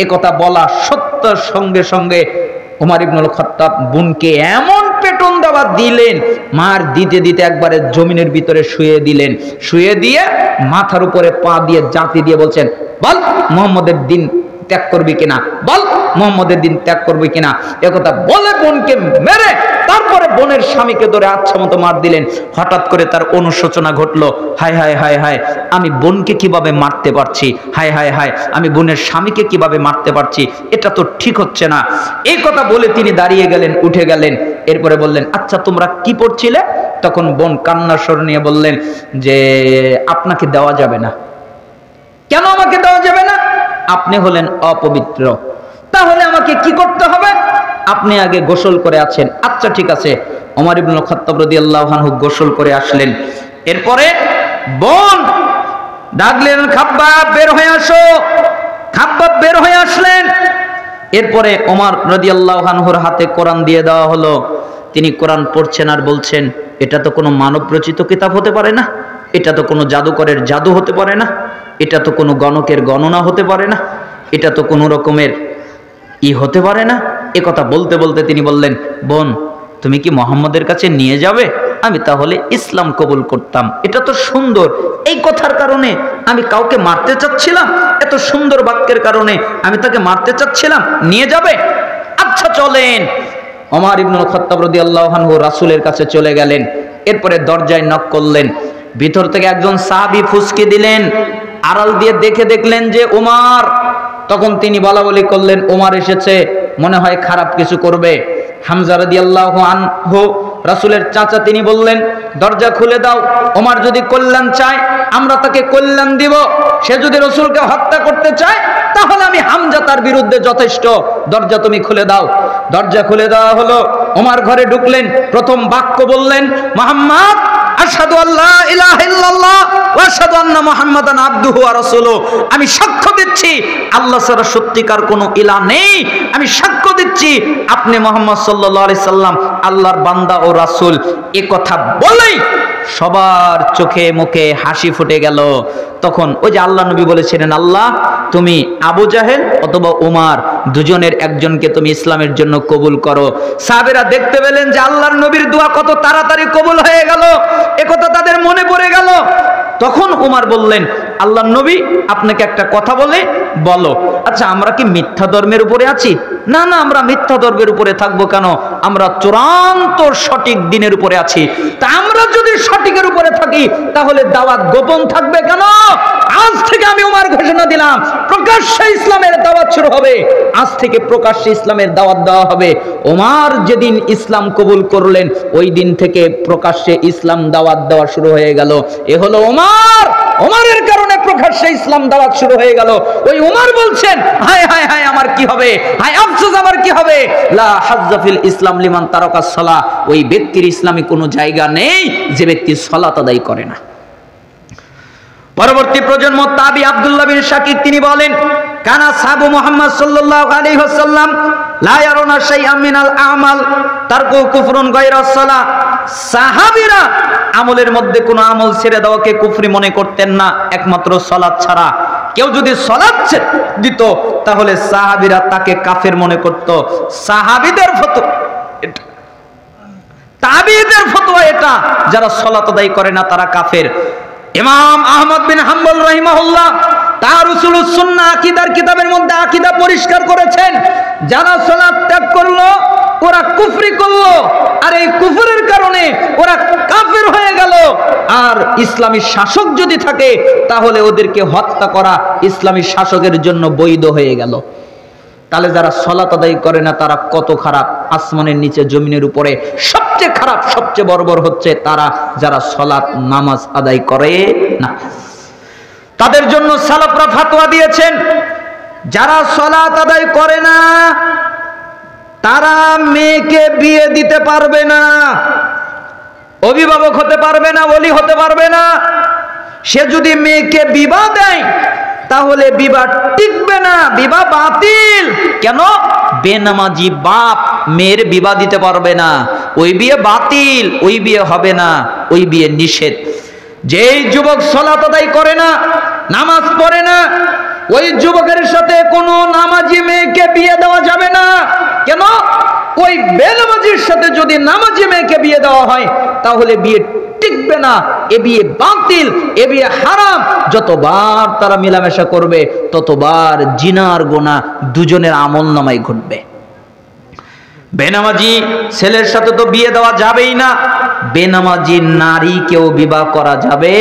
এ কথা বলা সত্য সঙ্গে সঙ্গে ওমর ইবনুল খাত্তাব বোনকে এমন পেটন দেওয়া দিলেন, মার দিতে দিতে একবারে জমিনের ভিতরে শুয়ে দিলেন। শুয়ে দিয়ে মাথার উপরে পা দিয়ে জাতি দিয়ে বলছেন, বল মুহাম্মদের দিন ত্যাগ করবি কিনা, বল মুহাম্মদের দিন ত্যাগ করবি কিনা। একথা বলে বোনকে মেরে তারপরে বোনের স্বামীকে ধরে আচ্ছা মতো মার দিলেন। হঠাৎ করে তার অনুশোচনা ঘটলো, হায় হায় হায় হায়, আমি বোনকে কিভাবে মারতে পারছি, হায় হায় হায়, আমি বোনের স্বামীকে কিভাবে মারতে পারছি, এটা তো ঠিক হচ্ছে না। এই কথা বলে তিনি দাঁড়িয়ে গেলেন, উঠে গেলেন। এরপরে বললেন, আচ্ছা তোমরা কি পড়ছিলে? তখন বোন কান্নার স্বর নিয়ে বললেন যে আপনাকে দেওয়া যাবে না। কেন আমাকে দেওয়া যাবে না? আপনি হলেন অপবিত্র। তাহলে আমাকে কি করতে হবে? আপনি আগে গোসল করে আছেন। আচ্ছা ঠিক আছে। ওমর ইবনুল খাত্তাব রাদিয়াল্লাহু আনহু গোসল করে আসলেন। এরপরে বোন ডাকলেন, খাব্বাব বের হয়ে আসো। খাব্বাব বের হয়ে আসলেন। এরপরে ওমর রাদিয়াল্লাহু আনহুর হাতে কোরআন দিয়ে দেওয়া হলো। তিনি কোরআন পড়ছেন আর বলছেন, এটা তো কোনো মানব রচিত কিতাব হতে পারে না, এটা তো কোনো জাদুকরের জাদু হতে পারে না, এটা তো কোনো গণকের গণনা হতে পারে না, এটা তো কোনো রকমের হতে পারে না। এ কথা বলতে বলতে তিনি বললেন, বোন তুমি কি মুহাম্মদের কাছে নিয়ে যাবে? আমি তাহলে ইসলাম কবুল করতাম। এটা তো সুন্দর, এই কথার কারণে আমি কাউকে মারতে চাচ্ছিলাম, এত সুন্দর বাক্যের কারণে আমি তাকে মারতে চাচ্ছিলাম, নিয়ে যাবে? আচ্ছা চলেন। ওমর ইবনুল খাত্তাব রাদিয়াল্লাহু আনহু রাসূলের কাছে চলে গেলেন। এরপরে দরজায় নক করলেন, ভিতর থেকে একজন সাহাবী ফুসকি দিলেন, আড়াল দিয়ে দেখলেন যে ওমর। তখন তিনি বলাবলি করলেন, ওমর এসেছে, মনে হয় খারাপ কিছু করবে। হামজা রাদিয়াল্লাহু আনহু রাসূলের চাচা, তিনি বললেন, দরজা খুলে দাও, ওমর যদি কল্যাণ চায় আমরা তাকে কল্যাণ দিব, সে যদি রাসূলকে হত্যা করতে চায় তাহলে আমি হামজা তার বিরুদ্ধে যথেষ্ট, দরজা তুমি খুলে দাও। দরজা খুলে দেওয়া হলো। ওমর ঘরে ঢুকলেন, প্রথম বাক্য বললেন, মুহাম্মদ আশহাদু আল্লা ইলাহা ইল্লাল্লাহ ওয়া আশহাদু আন্না মুহাম্মাদান আবদুহু ওয়া রাসূলুহু। আমি সাক্ষ্য দিচ্ছি আল্লাহ ছাড়া সত্যিকার কোনো ইলাহ নেই। আমি সাক্ষ্য দিচ্ছি আপনি মুহাম্মদ সাল্লাল্লাহু আলাইহি সাল্লাম আল্লাহর বান্দা ও রাসূল। এই কথা বলেই সবার চোখে মুখে হাসি ফুটে গেল। তখন ওই যে আল্লাহ নবী বলেছিলেন, আল্লাহ তুমি আবু জাহেল অথবা উমার দুজনের একজনকে তুমি ইসলামের জন্য কবুল করো। সাহাবীরা দেখতে পেলেন যে আল্লাহর নবীর দোয়া কত তাড়াতাড়ি কবুল হয়ে গেল, একথা তাদের মনে পড়ে গেল। তখন উমার বললেন, আল্লাহর নবী আপনাকে একটা কথা বলো, আচ্ছা আমরা কি মিথ্যা ধর্মের উপরে আছি? না না, আমরা মিথ্যা ধর্মের উপরে থাকবো কেন? আমরা চূড়ান্ত সঠিক দিনের উপরে আছি। তা আমরা যদি সঠিকের উপরে থাকি তাহলে দাওয়াত গোপন থাকবে কেন? আজ থেকে আমি উমার ঘোষণা দিলাম, প্রকাশ্যে ইসলামের দাওয়াত শুরু হবে। আজ থেকে প্রকাশ্যে ইসলামের দাওয়াত দেওয়া হবে। উমার যেদিন ইসলাম কবুল করলেন ওই দিন থেকে প্রকাশ্যে ইসলাম দাওয়াত দেওয়া শুরু হয়ে গেল। এ হলো উমার। উমারের কারণে প্রকাশ্যে ইসলাম দাওয়াত শুরু হয়ে গেল। ওই উমার বলছেন, হায় হায় হায় আমার কি হবে, হায় আফসোস আমার কি হবে। লা হাজ্জা ফিল ইসলাম লিমান তারাকাস সালাহ। ওই ব্যক্তির ইসলামে কোনো জায়গা নেই যে ব্যক্তি সালাত আদায় করে না। পরবর্তী প্রজন্ম তাবি আব্দুল্লাহ বিন শাকিক, তিনি বলেন, কানা সাহাবু মুহাম্মদ সাল্লাল্লাহু আলাইহি ওয়াসাল্লাম লা ইয়ারুনা শাইআম মিনাল আমাল তারকু কুফরুন গায়রাস সালাহ। সাহাবীরা আমলের মধ্যে কোনো আমল ছেড়ে দেওয়াকে কুফরি মনে করতেন না, একমাত্র সালাত ছাড়া। কেউ যদি সালাত দিত তাহলে সাহাবীরা তাকে কাফের মনে করত। সাহাবীদের ফতোয়া এটা, তাবিঈদের ফতোয়া এটা, যারা সালাত আদায় করে না তারা কাফের। ইমাম আহমদ বিন হাম্বল রাহিমাহুল্লাহ তার উসুলুস সুন্নাহ আকীদার কিতাবের মধ্যে আকীদা পরিষ্কার করেছেন, যারা সালাত ত্যাগ করলো ওরা কুফরি করলো, আর এই কুফরের কারণে ওরা কাফের হয়ে গেল। আর ইসলামী শাসক যদি থাকে তাহলে ওদেরকে হত্যা করা ইসলামী শাসকের জন্য বৈধ হয়ে গেল। তাহলে যারা সালাত আদায় করে না তারা কত খারাপ। আসমানের নিচে জমিনের উপরে সবচেয়ে খারাপ, সবচেয়ে বর্বর হচ্ছে তারা যারা সালাত নামাজ আদায় করে না। তাদের জন্য সালাফরা ফতোয়া দিয়েছেন, যারা সালাত আদায় করে না তারা মেয়েকে বিয়ে দিতে পারবে না, অভিভাবক হতে পারবে না, ওলি হতে পারবে না। সে যদি মেয়েকে বিবাহ দেয় তাহলে বিবাহ টিকবে না, বিবাহ বাতিল। কেন? বেনামাজি বাপ মেয়ের বিবাহ দিতে পারবে না, ওই বিয়ে বাতিল, ওই বিয়ে হবে না, ওই বিয়ে নিষেধ। যেই যুবক সালাত আদায় করে না, নামাজ পড়ে না, ওই যুবকের সাথে কোনো নামাজি মেয়েকে বিয়ে দেওয়া যাবে না। কেন? ওই বেনামাজির সাথে যদি নামাজি মেয়েকে বিয়ে দেওয়া হয় তাহলে বিয়ে টিকবে না, এ বিয়ে বাতিল, এ বিয়ে হারাম। যতবার তারা মেলামেশা করবে ততবার জিনার গুনাহ দুজনের আমলনামায় ঘটবে। বেনামাজি ছেলের সাথে তো বিয়ে দেওয়া যাবেই না, বেনামাজি নারীকেও বিবাহ করা যাবে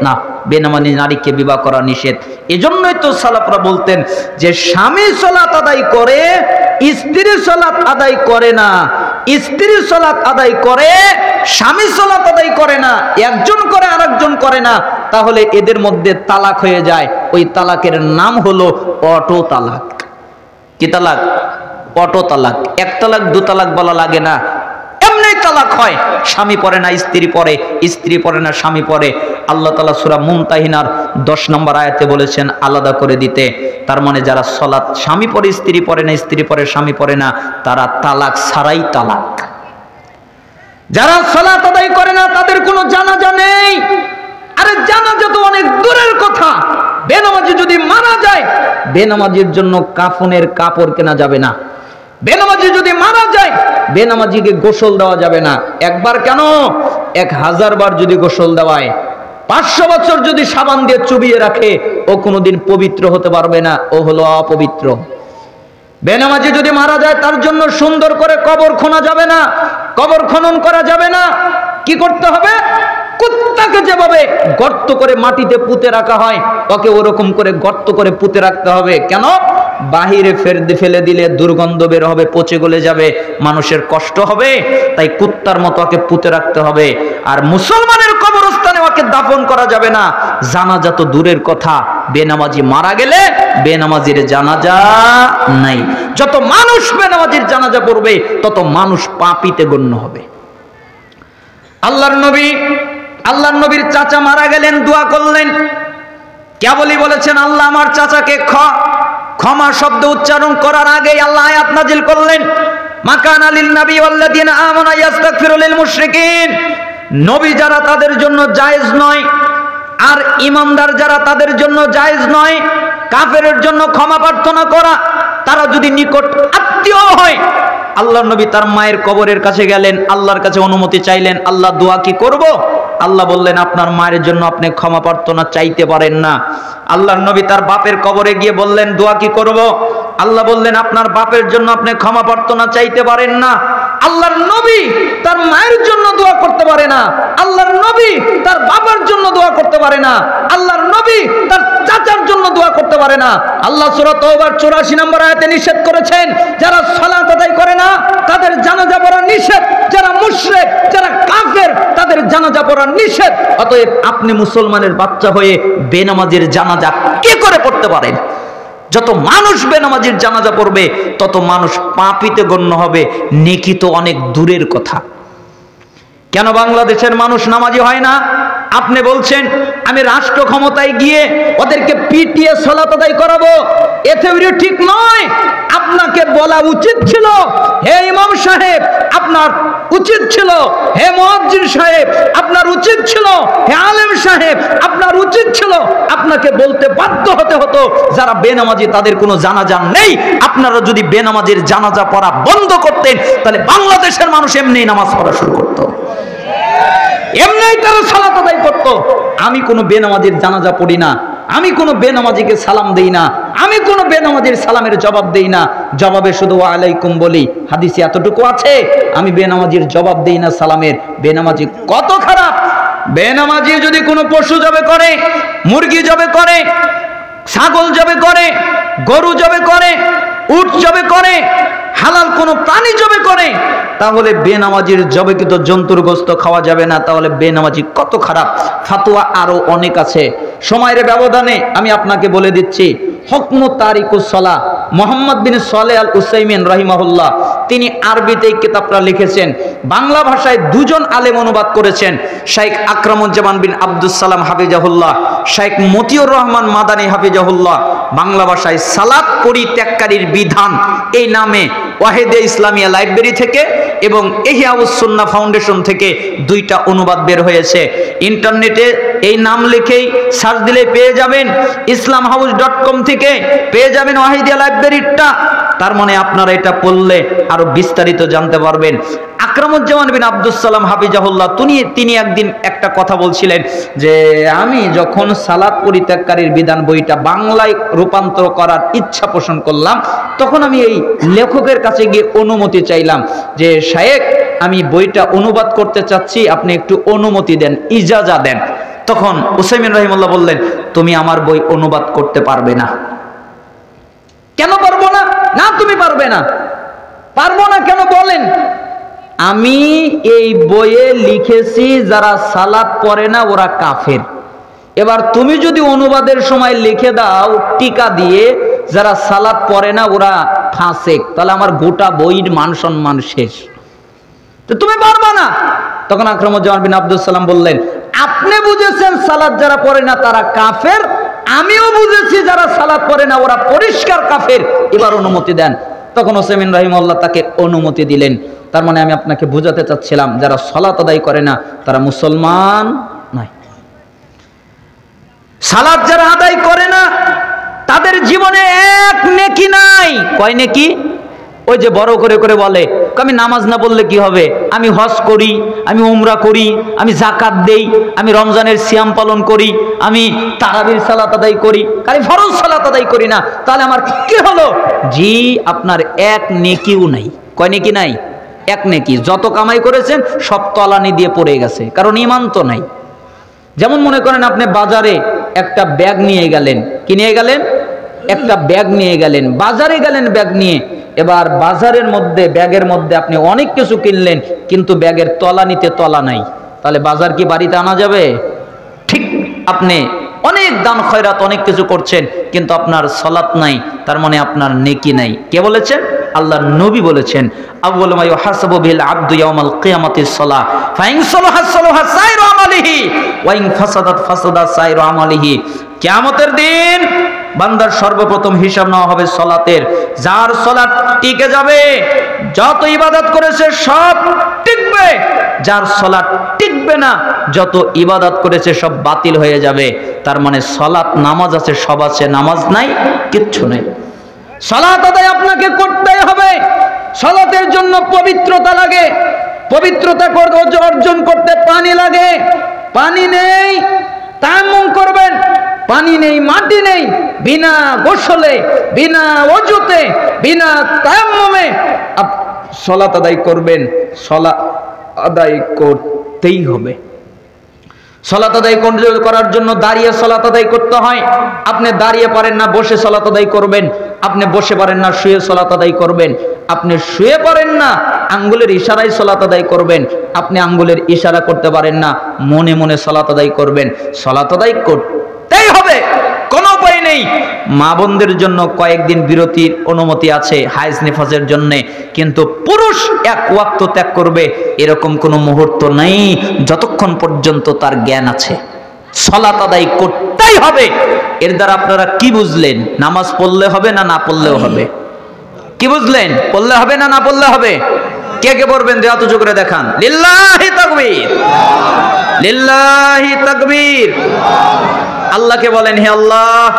না, বেনামাজি নারীকে বিবাহ করা নিষেধ। এজন্যই তো সালাফরা বলতেন যে স্বামী সালাত আদায় করে, স্ত্রী সালাত আদায় করে না, স্ত্রী সালাত আদায় করে, স্বামী সালাত আদায় করে না, একজন করে আরেকজন করে না, তাহলে এদের মধ্যে তালাক হয়ে যায়। ওই তালাকের নাম হলো অটো তালাক। কি তালাক? অটো তালাক। এক তালাক দু তালাক বলা লাগে না, এমনি তালাক হয়। স্বামী পড়ে না স্ত্রী পড়ে, স্ত্রী পড়ে না স্বামী পড়ে। আল্লাহ তাআলা সূরা মুমতাহিনার 10 নম্বর আয়াতে বলেছেন আলাদা করে দিতে। তার মানে যারা সালাত স্বামী পড়ে স্ত্রী পড়ে না, স্ত্রী পড়ে স্বামী পড়ে না, তারা তালাক ছাড়াই তালাক। যারা সালাত আদায় করে না তাদের কোনো জানাজা নেই। আরে জানাজা তো অনেক দূরের কথা, বেনামাজি যদি মারা যায় বেনামাজির জন্য কাফনের কাপড় কেনা যাবে না। বেনামাজি যদি মারা যায়, বেনামাজিকে গোসল দেওয়া যাবে না। একবার কেন, 1000 বার যদি গোসল দেওয়ায়, 500 বছর যদি সাবান দিয়ে চুবিয়ে রাখে, ও কোনোদিন পবিত্র হতে পারবে না, ও হলো অপবিত্র। বেনামাজি যদি মারা যায়, তার জন্য সুন্দর করে কবর খোনা যাবে না, কবর খনন করা যাবে না। কি করতে হবে? কুত্তাকে যেভাবে গর্ত করে মাটিতে পুঁতে রাখা হয়, ওকে ওরকম করে গর্ত করে পুঁতে রাখতে হবে। কেন? বাহিরে ফেলে দিলে দুর্গন্ধ বের হবে, পচে গলে যাবে, মানুষের কষ্ট হবে, তাই কুত্তার মতো ওকে পুঁতে রাখতে হবে। আর মুসলমানের কবরস্থানে ওকে দাফন করা যাবে না। জানাজা তো দূরের কথা, বেনামাজি মারা গেলে বেনামাজির জানাজা নাই। যত মানুষ বেনামাজির জানাজা পড়বে, তত মানুষ পাপীতে গণ্য হবে। আল্লাহর নবীর চাচা মারা গেলেন, দোয়া করলেন। কেবলই বলেছেন, আল্লাহ আমার চাচাকে ক্ষমা শব্দ উচ্চারণ করার আগেই আল্লাহ আয়াত নাজিল করলেন, মা কানা লিন নবী ওয়াল্লাযিনা আমানু ইয়াস্তাগফিরু লিল মুশরিকিন। নবী যারা তাদের জন্য জায়েজ নয়, আর ঈমানদার যারা তাদের জন্য জায়েজ নয়। কাফেরের জন্য ক্ষমা প্রার্থনা করা, তারা যদি নিকট আত্মীয় হয়। আল্লাহর নবী তার মায়ের কবরের কাছে গেলেন, আল্লাহর কাছে অনুমতি চাইলেন, আল্লাহ দোয়া কি করব? আল্লাহ বললেন, আপনার মায়ের জন্য আপনি ক্ষমা প্রার্থনা চাইতে পারেন না। আল্লাহর নবী তার বাপের কবরে গিয়ে বললেন, দোয়া কি করব? আল্লাহ বললেন, আপনার বাপের জন্য আপনি ক্ষমা প্রার্থনা চাইতে পারেন না। আল্লাহর নবী তার মায়ের জন্য দোয়া করতে পারে না, আল্লাহর নবী তার বাবার জন্য দোয়া করতে পারে না, আল্লাহর নবী তার চাচার জন্য দোয়া করতে পারে না। আল্লাহ সূরা তাওবার 84 নম্বর আয়াতে নিষেধ করেছেন, যারা সালাত আদায় করে না তাদের জানাজা পড়া নিষেধ, যারা মুশরিক, যারা কাফের, তাদের জানাজা পড়া নিষেধ। অতএব আপনি মুসলমানের বাচ্চা হয়ে বেনামাজির জানাজা কি করে পড়তে পারেন? যত মানুষ বেনামাজির জানাজা পড়বে, তত মানুষ পাপীতে গণ্য হবে, নেকি তো অনেক দূরের কথা। কেন বাংলাদেশের মানুষ নামাজি হয় না? আপনি বলছেন আমি রাষ্ট্র ক্ষমতায় গিয়ে ওদেরকে পিটিয়ে সালাত আদায় করাবো, এ থিওরি ঠিক নয়। আপনাকে বলা উচিত ছিল, হে ইমাম সাহেব আপনার উচিত ছিল, হে মুয়াজ্জিন সাহেব আপনার উচিত ছিল, হে আলেম সাহেব আপনার উচিত ছিল। আপনাকে বলতে বাধ্য হতে হতো, যারা বেনামাজি তাদের কোনো জানাজা নেই। আপনারা যদি বেনামাজির জানাজা পড়া বন্ধ করতেন, তাহলে বাংলাদেশের মানুষ এমনি নামাজ পড়া শুরু করতো, এমনি তারা সালাত আদায় করতো। আমি কোনো বেনামাজির জানাজা পড়ি না, আমি কোনো বেনামাজিকে সালাম দেই না, আমি কোনো বেনামাজির সালামের জবাব দেই না, জবাবে শুধু ওয়া আলাইকুম বলি। হাদিসে এতটুকু আছে, আমি বেনামাজির জবাব দেই না সালামের। বেনামাজি কত খারাপ! বেনামাজি যদি কোনো পশু জবে করে, মুরগি জবে করে, ছাগল জবে করে, গরু জবে করে, উট জবে করে, হালাল কোনো প্রাণী জবে করে, তাহলে বেনামাজির জবেকৃত জন্তুর গোশত খাওয়া যাবে না। তাহলে বেনামাজি কত খারাপ! ফাতোয়া আরো অনেক আছে, সময়ের ব্যবধানে আমি আপনাকে বলে দিচ্ছি। হুকমু তারিকুস সালাহ, মুহাম্মদ বিন সালেহ আল উসাইমিন রাহিমাহুল্লাহ, তিনি আরবিতে এই কিতাবটা লিখেছেন। বাংলা ভাষায় দুজন আলেম অনুবাদ করেছেন, শাইখ আকরামুজ্জামান বিন আব্দুস সালাম হাফিজাহুল্লাহ, শাইখ মতিউর রহমান মাদানী হাফিজাহুল্লাহ। বাংলা ভাষায় সালাত পরিত্যাগকারীর বিধান এই নামে ওয়াহিদে ইসলামিয়া লাইব্রেরি থেকে এবং ইহয়াউস সুন্নাহ ফাউন্ডেশন থেকে দুইটা অনুবাদ বের হয়েছে। ইন্টারনেটে এই নাম লিখেই সার্চ দিলে পেয়ে যাবেন, islamhouse.com থেকে পেয়ে যাবেন ওয়াহিদিয়া লাইব্রেরিটা। তার মানে আপনারা এটা পড়লে আরো বিস্তারিত জানতে পারবেন। আকরামুজ্জামান বিন আব্দুস সালাম হাফিজাহুল্লাহ তিনি একদিন একটা কথা বলছিলেন যে, আমি যখন সালাত পরিত্যাগকারীর বিধান বইটা বাংলায় রূপান্তর করার ইচ্ছা পোষণ করলাম, তখন আমি এই লেখকের কাছে গিয়ে অনুমতি চাইলাম যে, শায়েখ আমি বইটা অনুবাদ করতে চাচ্ছি, আপনি একটু অনুমতি দেন, ইজাজা দেন। তখন উসাইমিন রাহিমাহুল্লাহ বললেন, তুমি আমার বই অনুবাদ করতে পারবে না। কেন পারবো না? না তুমি পারবে না। পারবো না কেন বলেন? আমি এই বইয়ে লিখেছি যারা সালাত পড়ে না ওরা কাফের। এবার তুমি যদি অনুবাদের সময় লিখে দাও টিকা দিয়ে যারা সালাত পড়ে না ওরা ফাসেক, তাহলে আমার গোটা বইয়ের মান সম্মান শেষ। তো তুমি পারবা না। তখন আকরামুজ্জামান বিন আব্দুস সালাম বললেন, আপনি বুঝেছেন সালাত যারা পড়ে না তারা কাফের, আমিও বুঝেছি যারা সালাত পড়ে না ওরা পরিষ্কার কাফের, এবার অনুমতি দেন। তখন উসাইমিন রাহিমাহুল্লাহ তাকে অনুমতি দিলেন। তার মানে আমি আপনাকে বোঝাতে চাচ্ছিলাম, যারা সালাত আদায় করে না তারা মুসলমান নয়। সালাত যারা আদায় করে না তাদের জীবনে এক নেকি নাই। কয় নেকি? ওই যে বড় করে করে বলে, আমি নামাজ না পড়লে কি হবে, আমি হজ করি, আমি উমরা করি, আমি যাকাত দেই, আমি রমজানের সিয়াম পালন করি, আমি তারাবির সালাত আদায় করি, খালি ফরজ সালাত আদায় করি না, তাহলে আমার কি হলো? জি, আপনার এক নেকিও নাই। কয় নেকি নাই? এক নেকি। যত কামাই করেছেন সব তলানি দিয়ে পড়ে গেছে, কারণ ঈমান তো নাই। যেমন মনে করেন আপনি বাজারে একটা ব্যাগ নিয়ে গেলেন, কি নিয়ে গেলেন? একটা ব্যাগ নিয়ে গেলেন, বাজারে গেলেন ব্যাগ নিয়ে। এবার বাজারের মধ্যে ব্যাগের মধ্যে আপনি অনেক কিছু কিনলেন, কিন্তু ব্যাগের তলানিতে তলা নাই, তাহলে বাজার কি বাড়িতে আনা যাবে? ঠিক আপনি অনেক দান খয়রাত অনেক কিছু করছেন, কিন্তু আপনার সালাত নাই, তার মানে আপনার নেকি নাই। কে বলেছেন? আল্লাহর নবী বলেছেন, আউয়ালু মা ইউহাসাবু বিল আবদু ইয়াউমাল কিয়ামাতিস সালাহ ফাইন সালাহা সালাহা সাইরু আমালিহি ওয়া ইন ফাসাদাত ফাসাদা সাইরু আমালিহি। কিয়ামতের দিন বান্দার সর্বপ্রথম হিসাব নেওয়া হবে সালাতের। যার সালাত টিকে যাবে, যত ইবাদত করেছে সব টিকবে। যার সালাত টিকবে না, যত ইবাদত করেছে সব বাতিল হয়ে যাবে। তার মানে সালাত, নামাজ আছে সব আছে, নামাজ নাই কিচ্ছু নাই। সালাত আদায় আপনাকে করতেই হবে। সালাতের জন্য পবিত্রতা লাগে, পবিত্রতা অর্জন করতে পানি লাগে। পানি নেই, তায়াম্মুম করবেন। পানি নেই, মাটি নেই, বিনা গোসলে, বিনা ওযুতে, বিনা তায়াম্মুমে সালাত আদায় করবেন। সালাত আদায় করতেই হবে। সালাত আদায় করার জন্য দাঁড়িয়ে সালাত আদায় করতে হয়। আপনি দাঁড়িয়ে পারেন না, বসে সালাত আদায় করবেন। আপনি বসে পারেন না, শুয়ে সালাত আদায় করবেন। আপনি শুয়ে পারেন না, আঙ্গুলের ইশারায় সালাত আদায় করবেন। আপনি আঙ্গুলের ইশারা করতে পারেন না, মনে মনে সালাত আদায় করবেন। সালাত আদায় করতেই হবে, কোনো উপায় নেই। মা বোনদের জন্য কয়েকদিন বিরতির অনুমতি আছে হাইজ নিফাজের জন্য, কিন্তু পুরুষ এক ওয়াক্ত ত্যাগ করবে এরকম কোনো মুহূর্ত নেই যতক্ষণ পর্যন্ত তার জ্ঞান আছে। সালাত আদায় করতেই হবে। এর দ্বারা আপনারা কি বুঝলেন? নামাজ পড়লে হবে না না পড়লেও হবে? কি বুঝলেন? পড়লে হবে না না পড়লে হবে? কে কে পড়বেন যে হাত উঁচু করে দেখান। লিল্লাহি তাকবীর, লিল্লাহি তাকবীর। আল্লাহকে বলেন, হে আল্লাহ,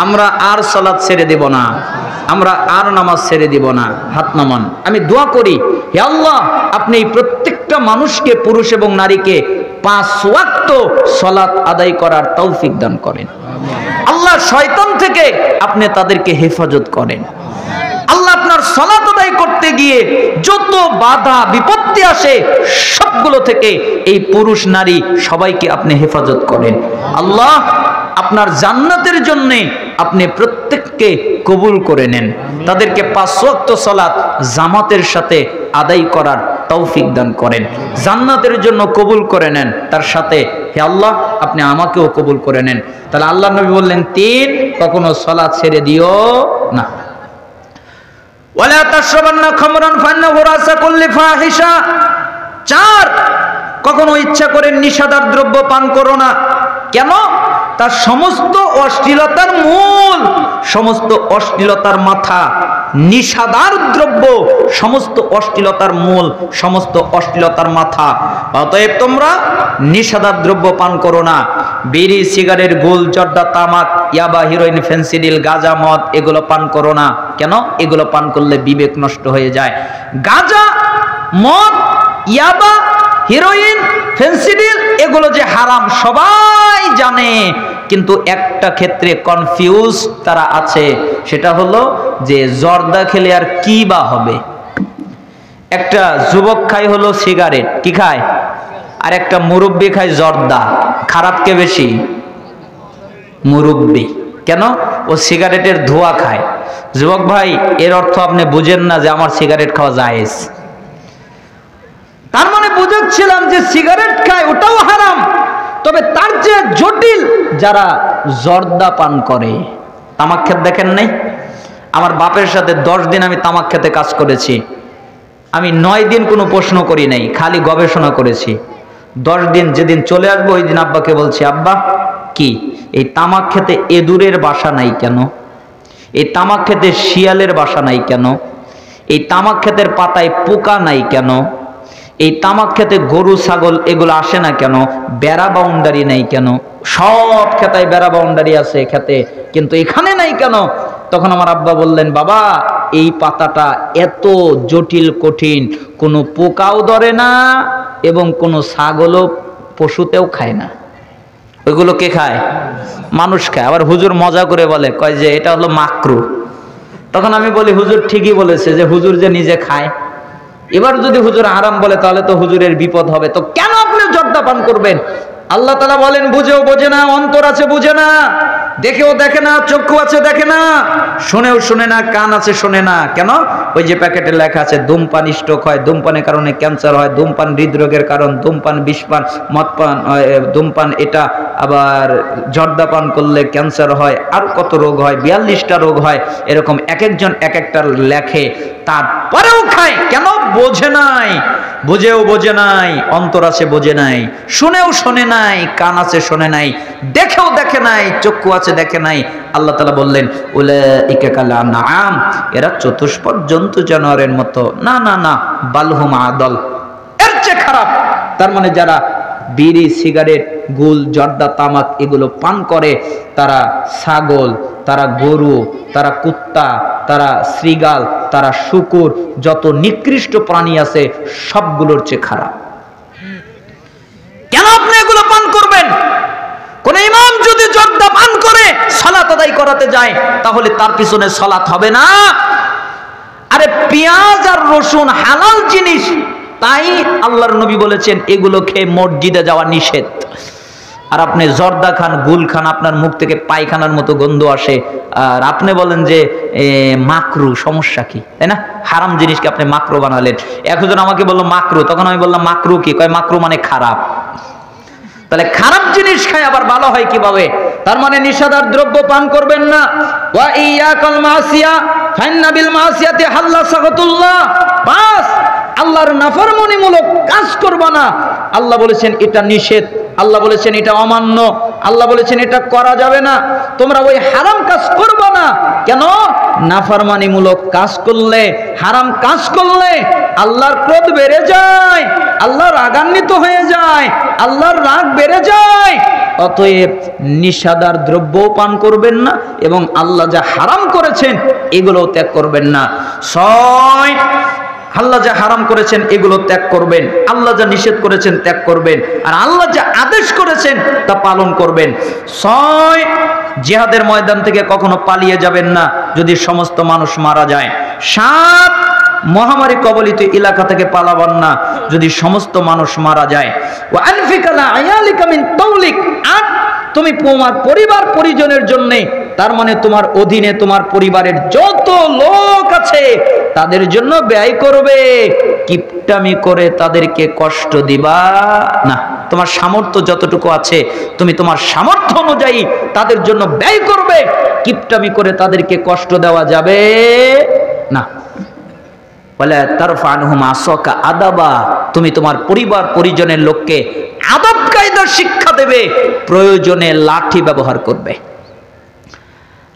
আমরা আর সালাত ছেড়ে দেব না, আমরা আর নামাজ ছেড়ে দিব না। হাত নামান। আমি দোয়া করি, হে আল্লাহ, আপনি এই প্রত্যেকটা মানুষকে, পুরুষ এবং নারীকে 5 ওয়াক্ত সালাত আদায় করার তৌফিক দান করেন। আল্লাহ, শয়তান থেকে আপনি তাদেরকে হেফাজত করেন। আল্লাহ, আপনার সালাত আদায় করতে গিয়ে যত বাধা বিপত্তি আসে সবগুলো থেকে এই পুরুষ নারী সবাইকে আপনি হেফাজত করেন। আল্লাহ, আপনার জান্নাতের জন্য আপনি প্রত্যেককে কবুল করে নেন। তাদেরকে 5 ওয়াক্ত সালাত জামাতের সাথে আদায় করার তৌফিক দান করেন। জান্নাতের জন্য কবুল করে নেন, তার সাথে হে আল্লাহ, আপনি আমাকেও কবুল করে নেন। তাহলে আল্লাহ নবী বললেন, 3, কখনো সালাত ছেড়ে দিও না। ওয়ালা তাশরাবান্না খামরান ফান্নাহু রাসা কুল্লি ফাহিশা। 4, কখনো ইচ্ছা করে নিষাদার দ্রব্য পান করো না। কেন? তার সমস্ত অশ্লীলতার মূল, সমস্ত অশ্লীলতার মাথা নিষাদার দ্রব্য, সমস্ত অশ্লীলতার মূল, সমস্ত অশ্লীলতার মাথা। অতএব তোমরা নিষাদার দ্রব্য পান করো না। বিড়ি, সিগারেট, গোল, জর্দা, তামাক, ইয়াবা, হিরোইন, ফেন্সিডিল, গাঁজা, মদ এগুলো পান করো না। কেন? এগুলো পান করলে বিবেক নষ্ট হয়ে যায়। গাঁজা, মদ, ইয়াবা, হিরোইন, ফেন্সিডিল এগুলো যে হারাম সবাই জানে, কিন্তু একটা ক্ষেত্রে কনফিউজ তারা আছে, সেটা হলো যে জর্দা খেলে আর কি বা হবে। একটা যুবক খায় হলো সিগারেট, কি খায়? আর একটা মুরব্বি খায় জর্দা। খারাপ কে বেশি? মুরব্বি। কেন? ও সিগারেটের ধোঁয়া খায়। যুবক ভাই, এর অর্থ আপনি বুঝেন না যে আমার সিগারেট খাওয়া জায়েজ। তার মানে বুঝাচ্ছিলাম যে সিগারেট খায় ওটাও হারাম, তবে তার যে জটিল যারা জর্দা পান করে। তামাক খেতে দেখেন নাই? আমার বাপের সাথে 10 দিন আমি তামাক খেতে কাজ করেছি। আমি 9 দিন কোনো প্রশ্ন করি নাই, খালি গবেষণা করেছি। 10 দিন যেদিন চলে আসবো ওই দিন আব্বাকে বলছি, আব্বা কি এই তামাক খেতে এদুরের বাসা নাই কেন? এই তামাক খেতে শিয়ালের বাসা নাই কেন? এই তামাক খেতের পাতায় পোকা নাই কেন? এই তামাক খেতে গরু ছাগল এগুলো আসে না কেন? বেড়া বাউন্ডারি নাই কেন? সব খেতায় বেড়া বাউন্ডারি আছে খেতে, কিন্তু এখানে নাই কেন? তখন আমার আব্বা বললেন, বাবা এই পাতাটা এত জটিল কঠিন, কোনো পোকাও ধরে না এবং কোনো ছাগলও পশুতেও খায় না। ওইগুলো কে খায়? মানুষ খায়। আবার হুজুর মজা করে বলে, কয় যে এটা হলো মাকরু। তখন আমি বলি, হুজুর ঠিকই বলেছে, যে হুজুর যে নিজে খায়। এবার যদি হুজুর হারাম বলে তাহলে তো হুজুরের বিপদ হবে। তো কেন আপনি জর্দা পান করবেন? আল্লাহ তাআলা বলেন, বুঝেও বোঝে না, অন্তর আছে বুঝে না, দেখেও দেখে না, চক্ষু আছে দেখে না, শুনেও শুনে না, কান আছে শোনে না। কেন? ওই যে প্যাকেটে লেখা আছে ধূমপান স্ট্রোক হয়, ধূমপানের কারণে ক্যান্সার হয়, ধূমপান হৃদরোগের কারণ, ধূমপান বিষপান, মদপান, ধূমপান এটা, আবার জর্দা পান করলে ক্যান্সার হয়, আর কত রোগ হয়, 42টা রোগ হয়। এরকম এক একজন এক একটা লেখে, তারপরেও খায়। কেন? বোঝে নাই, বুঝেও বোঝে নাই, অন্তর আছে বোঝে নাই, শুনেও শোনে নাই, কান আছে শোনে নাই, দেখেও দেখে নাই, চক্ষু আছে দেখে নাই। আল্লাহ তাআলা বললেন, উলাইকা কাল আনআম, এরা চতুষ্পদ জন্তু জানোয়ারের মতো। না না না, বালহুম আদল, এর চেয়ে খারাপ। তার মানে যারা বিড়ি, সিগারেট, গুল, জর্দা, তামাক এগুলো পান করে, তারা ছাগল, তারা গরু, তারা কুত্তা, তারা শ্রীগাল, তারা শুকুর, যত নিকৃষ্ট প্রাণী আছে সবগুলোর চেয়ে খারাপ। কেন আপনি এগুলো পান করবেন? কোন ইমাম যদি জর্দা পান করে সালাত আদায় করাতে যায়, তাহলে তার পিছনে সালাত হবে না। আরে পেঁয়াজ আর রসুন হালাল জিনিস, তাই আল্লাহর নবী বলেছেন এগুলো খেয়ে মসজিদে যাওয়া নিষেধ। আর আপনি জর্দা খান, গুল খান, আপনার মুখ থেকে পায়খানার মতো গন্ধ আসে, আর আপনি বলেন যে মাকরু, সমস্যা কি? তাই না? হারাম জিনিসকে আপনি মাকরু বানালেন। একজন আমাকে বললো মাকরু, তখন আমি বললাম মাকরু কি? কয় মাকরু মানে খারাপ। তাহলে খারাপ জিনিস খায় আবার ভালো হয় কিভাবে? তার মানে নিষেধার দ্রব্য পান করবেন না। ওয়া ইয়াকাল মাসিয়া ফাইন্না বিল মাসিয়াতি হাল্লা সাগাতুল্লাহ। বাস, আল্লাহর নাফরমানিমূলক কাজ করবা না। আল্লাহ বলেছেন এটা নিষেধ, আল্লাহ বলেছেন এটা অমান্য, আল্লাহ বলেছেন এটা করা যাবে না। তোমরা ওই হারাম কাজ করবা না। কেন? নাফরমানিমূলক কাজ করলে, হারাম কাজ করলে আল্লাহর ক্রোধ বেড়ে যায়, আল্লাহ রাগান্বিত হয়ে যায়, আল্লাহর রাগ বেড়ে যায়। অতএব নিষেধার দ্রব্য পান করবেন না এবং আল্লাহ যা হারাম করেছেন এগুলো ত্যাগ করবেন না। 6, আল্লাহ যা হারাম করেছেন এগুলো ত্যাগ করবেন, আল্লাহ যা নিষেধ করেছেন ত্যাগ করবেন, আর আল্লাহ যা আদেশ করেছেন তা পালন করবেন। 6, জিহাদের ময়দান থেকে কখনো পালিয়ে যাবেন না যদি সমস্ত মানুষ মারা যায়। 7, মহামারী কবলিত এলাকা থেকে পালাবেন না যদি সমস্ত মানুষ মারা যায়। ওয়া আনফিকা লা আয়ালিকা মিন তাওলিক, 8, তুমি তোমার পরিবার পরিজনের জন্য, তার মানে তোমার অধীনে তোমার পরিবারের যত লোক আছে তাদের জন্য ব্যয় করবে। কিপটামি করে তাদেরকে কষ্ট দিবা না। তোমার সামর্থ্য যতটুকু আছে তুমি তোমার সামর্থ্য অনুযায়ী তাদের জন্য ব্যয় করবে। কিপটামি করে তাদেরকে কষ্ট দেওয়া যাবে না। বলে তারফা আনহুম আসকা আদাবা, তুমি তোমার পরিবার পরিজনের লোককে আদব কায়দার শিক্ষা দেবে, প্রয়োজনে লাঠি ব্যবহার করবে।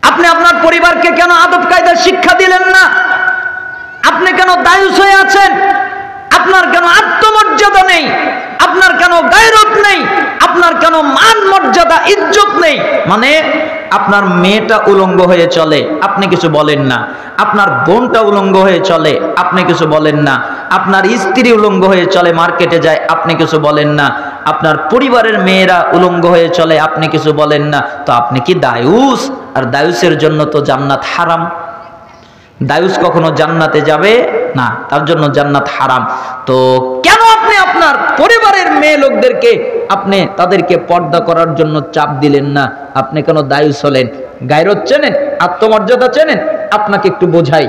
আপনি আপনার পরিবারকে কেন আদব কায়দার শিক্ষা দিলেন না? আপনি কেন দায়ুস হয়ে আছেন? আপনার কেন আত্মমর্যাদা নেই? আপনার কেন গায়রত নেই? আপনার কেন মান মর্যাদা ইজ্জত নেই? মানে আপনার মেয়েটা উলঙ্গ হয়ে চলে, আপনি কিছু বলেন না। আপনার বোনটা উলঙ্গ হয়ে চলে, আপনি কিছু বলেন না। আপনার স্ত্রী উলঙ্গ হয়ে চলে, মার্কেটে যায়, আপনি কিছু বলেন না। আপনার পরিবারের মেয়েরা উলঙ্গ হয়ে চলে, আপনি কিছু বলেন না। তো আপনি কি দায়ুস? আর দায়ুসের জন্য তো জান্নাত হারাম। দায়ুস কখনো জান্নাতে যাবে না, তার জন্য জান্নাত হারাম। তো কেন আপনি আপনার পরিবারের মেয়ে লোকদেরকে আপনি তাদেরকে পর্দা করার জন্য চাপ দিলেন না? আপনি কেন দায়ুস হলেন? গায়রত চেনেন? আত্মমর্যাদা চেনেন? আপনাকে একটু বোঝাই।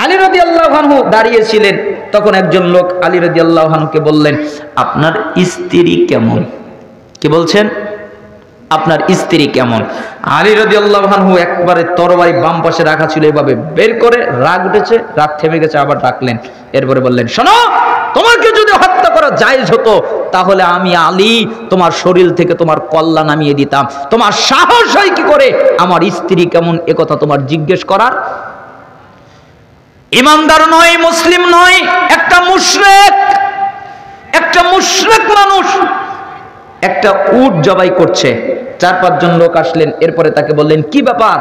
আলী রাদিয়াল্লাহু আনহু দাঁড়িয়েছিলেন, তখন একজন লোক আলী রাদিয়াল্লাহু আনহুকে বললেন, আপনার স্ত্রী কেমন? কি বলছেন? আপনার স্ত্রী কেমন? আলী রাদিয়াল্লাহু আনহু একবারে তরবারি বাম পাশে রাখা ছিল, এভাবে বের করে, রাগ উঠেছে, রাগ থেমে গেছে, আবার ডাকলেন। এরপরে বললেন, শোনো, তোমাকে যদি হত্যা করা জায়েজ হতো তাহলে আমি আলী তোমার শরীর থেকে তোমার কল্লা নামিয়ে দিতাম। তোমার সাহস হয় কি করে আমার স্ত্রী কেমন একথা তোমার জিজ্ঞেস করার? ইমানদার নয়, মুসলিম নয়, একটা মুশরিক মানুষ একটা উট জবাই করছে। 4-5 জন লোক আসলেন, এরপরে তাকে বললেন, কি ব্যাপার?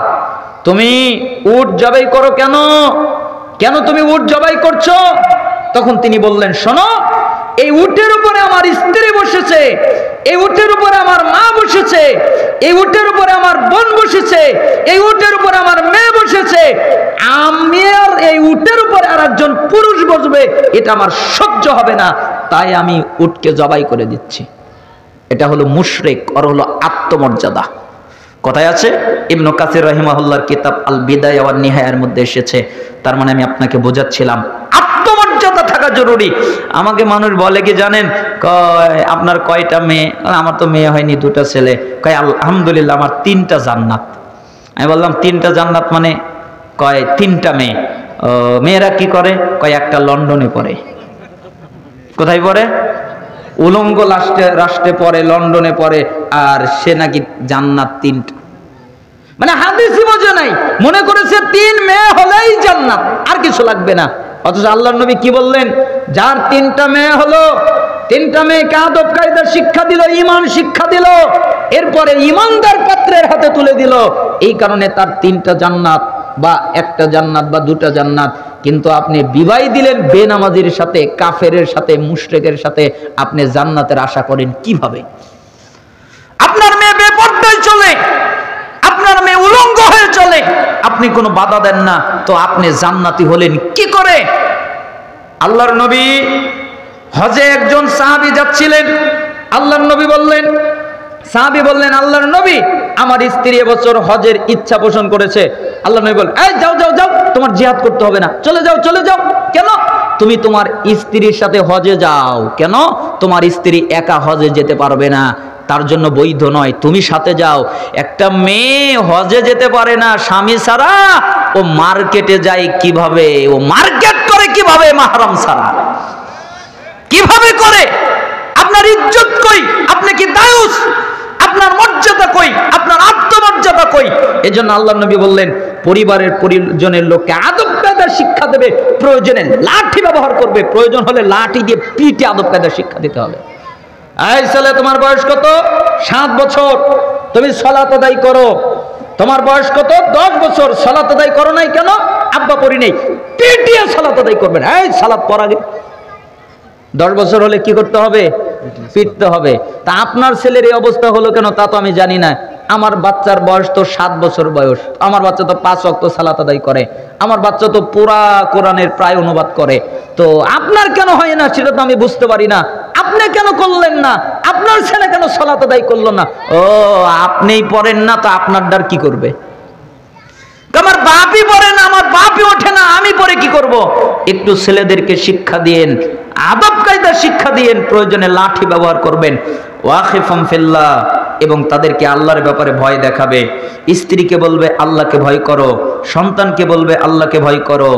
তুমি উট জবাই করো কেন? কেন তুমি উট জবাই করছো? তখন তিনি বললেন, শোনো, এই উটের উপরে আমার স্ত্রী বসেছে, এই উটের উপরে আমার মা বসেছে, এই উটের উপরে আমার বোন বসেছে, এই উটের উপরে আমার মেয়ে বসেছে, আমি আর এই উটের উপরে আর একজন পুরুষ বসবে, এটা আমার সহ্য হবে না, তাই আমি উটকে জবাই করে দিচ্ছি। এটা হলো মুশরিক, আর হলো আত্মমর্যাদা। কথায় আছে, ইবনে কাসির রাহিমাহুল্লাহর কিতাব আল বিদায়া ওয়ান নিহায়ার মধ্যে এসেছে। তার মানে আমি আপনাকে বোঝাচ্ছিলাম আত্মমর্যাদা থাকা জরুরি। আমাকে মানুষ বলে কি জানেন, কয় আপনার কয়টা মেয়ে? আমার তো মেয়ে হয়নি, 2টা ছেলে। কয় আলহামদুলিল্লাহ আমার 3টা জান্নাত। আমি বললাম 3টা জান্নাত মানে? কয় 3টা মেয়ে। মেয়েরা কি করে? কয় একটা লন্ডনে পড়ে। কোথায় পড়ে? উলঙ্গ রাষ্ট্রে পড়ে, লন্ডনে পড়ে, আর সে নাকি জান্নাত 3টা। মানে হাদিসই বোঝে নাই, মনে করেছে 3 মেয়ে হলেই জান্নাত, আর কিছু লাগবে না। অথচ আল্লাহর নবী কি বললেন? যার 3টা মেয়ে হলো, 3টা মেয়েকে আদব কায়দা শিক্ষা দিল, ঈমান শিক্ষা দিল, এরপরে ঈমানদার পাত্রের হাতে তুলে দিল, এই কারণে তার 3টা জান্নাত বা 1টা জান্নাত বা 2টা জান্নাত। কিন্তু আপনি বিবাহ দিলেন বেনামাজির সাথে, কাফেরের সাথে, মুশরিকের সাথে, আপনি জান্নাতের আশা করেন কিভাবে? আপনার মেয়ে বেপরদায় চলে, আপনার মেয়ে উলঙ্গ হয়ে চলে, আপনি কোনো বাধা দেন না, তো আপনি জান্নাতি হলেন কি করে? আল্লাহর নবী হজে একজন সাহাবী যাচ্ছিলেন, আল্লাহর নবী বললেন, সাহাবী বললেন, আল্লাহর নবী আমার স্ত্রী এবছর হজের ইচ্ছা পোষণ করেছে। আল্লাহর নবী বলেন, এই যাও যাও যাও, তোমার জিহাদ করতে হবে না, চলে যাও চলে যাও। কেন? তুমি তোমার স্ত্রীর সাথে হজে যাও। কেন? তোমার স্ত্রী একা হজে যেতে পারবে না, তার জন্য বৈধ নয়, তুমি সাথে যাও। একটা মেয়ে হজে যেতে পারে না স্বামী ছাড়া, ও মার্কেটে যায় কিভাবে? ও মার্কেট করে কিভাবে মাহরাম ছাড়া? কিভাবে করে? আপনার ইজ্জত কই? আপনি কি দায়ুস? আপনার মর্যাদা কই? আপনার আত্মমর্যাদা কই? এজন্য আল্লাহর নবী বললেন, পরিবারের পরিজনের লোককে আদব কায়দার শিক্ষা দেবে, প্রয়োজনে লাঠি ব্যবহার করবে, প্রয়োজন হলে লাঠি দিয়ে পিঠে আদব কায়দার শিক্ষা দিতে হবে। এই ছেলে, তোমার বয়স কত? 7 বছর, তুমি সালাত আদায় করো। তোমার বয়স কত? 10 বছর, সালাত আদায় করো নাই কেন? আব্বা পড়ি নেই, পিটিয়ে সালাত আদায় করবেন। এই সালাত পড় আগে। 10 বছর হলে কি করতে হবে? পিটতে হবে। তা আপনার ছেলের এই অবস্থা হলো কেন তা তো আমি জানি না। আমার বাচ্চার বয়স তো 7 বছর বয়স, আমার বাচ্চা তো 5 ওয়াক্ত সালাত আদায় করে, আমার বাচ্চা তো পুরা কোরআনের প্রায় অনুবাদ করে। তো আপনার কেন হয় না সেটা তো আমি বুঝতে পারি না। আপনি কেন করলেন না? আপনার ছেলে কেন সালাত আদায় করলো না? ও, আপনিই পড়েন না, তো আপনার ডার কি করবে? আমার বাপই পড়ে না, আমার বাপই ওঠে না, আমি পড়ে কি করব? একটু ছেলেদেরকে শিক্ষা দিয়েন, আদব কায়দা শিক্ষা দিয়েন, প্রয়োজনে লাঠি ব্যবহার করবেন। ওয়াখিফাম ফিল্লাহ, এবং তাদেরকে আল্লাহর ব্যাপারে ভয় দেখাবে। স্ত্রীকে বলবে আল্লাহকে ভয় করো, সন্তানকে বলবে আল্লাহকে ভয় করো,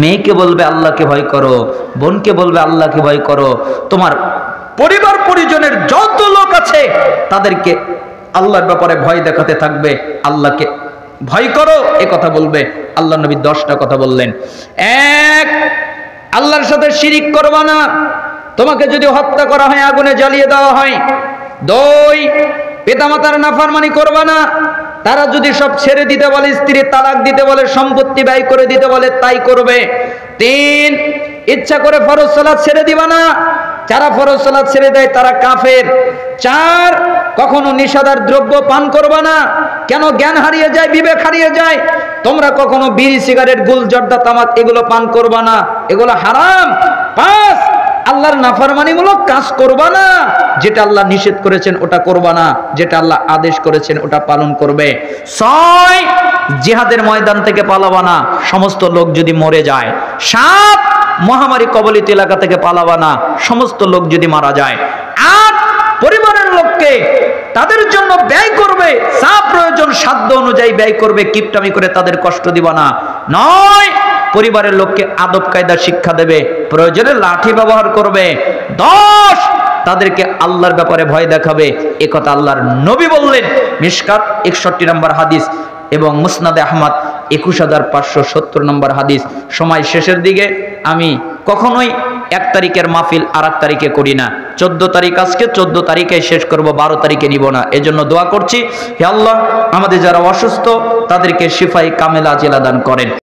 মেয়েকে বলবে আল্লাহকে ভয় করো, বোনকে বলবে আল্লাহকে ভয় করো। তোমার পরিবার পরিজনের যত লোক আছে তাদেরকে আল্লাহর ব্যাপারে ভয় দেখাতে থাকবে, আল্লাহকে ভয় করো এ কথা বলবে। আল্লাহ নবী 10টা কথা বললেন। 1, আল্লাহর সাথে শিরিক করবা না, তোমাকে যদি হত্যা করা হয় আগুনে জ্বালিয়ে দেওয়া হয়। 2, পিতামাতার নাফরমানি করবা না, তারা যদি সব ছেড়ে দিতে বলে, স্ত্রী তালাক দিতে বলে, সম্পত্তি ব্যয় করে দিতে বলে, তাই করবে। 3, ইচ্ছা করে ফরজ সালাত ছেড়ে দিবা না, যারা ফরজ সালাত ছেড়ে দেয় তারা কাফের। 4, কখনো নিষেধার দ্রব্য পান করবা না। কেন? জ্ঞান হারিয়ে যায়, বিবেক হারিয়ে যায়। তোমরা কখনো বিড়ি, সিগারেট, গুল, জর্দা, তামাক এগুলো পান করবা না, এগুলো হারাম। 5, আল্লাহর নাফরমানিমূলক কাজ করবা না, যেটা আল্লাহ নিষেধ করেছেন ওটা করবা না, যেটা আল্লাহ আদেশ করেছেন ওটা পালন করবে। 6, জিহাদের ময়দান থেকে পালাবা না, সমস্ত লোক যদি মরে যায়। 7, মহামারী কবলিত এলাকা থেকে পালাবা না, সমস্ত লোক যদি মারা যায়। 8, পরিবারের লোককে তাদের জন্য ব্যয় করবে, যা প্রয়োজন সাধ্য অনুযায়ী ব্যয় করবে, কিপটামি করে তাদের কষ্ট দিবা না। 9, পরিবারের লোককে আদব কায়দা শিক্ষা দেবে, প্রয়োজনে লাঠি ব্যবহার করবে। 10, তাদেরকে আল্লাহর ব্যাপারে ভয় দেখাবে। এ কথা আল্লাহর নবী বললেন। মিশকাত 61 নম্বর হাদিস এবং মুসনাদে আহমদ 21570 নম্বর হাদিস। সময় শেষের দিকে, আমি কখনোই 1 তারিখের মাহফিল আর 1 তারিখে করি না। 14 তারিখ আজকে, 14 তারিখে শেষ করব, 12 তারিখে নিব না। এজন্য দোয়া করছি, হে আল্লাহ আমাদের যারা অসুস্থ তাদেরকে শিফায়ে কামেলা আজিলা দান করেন।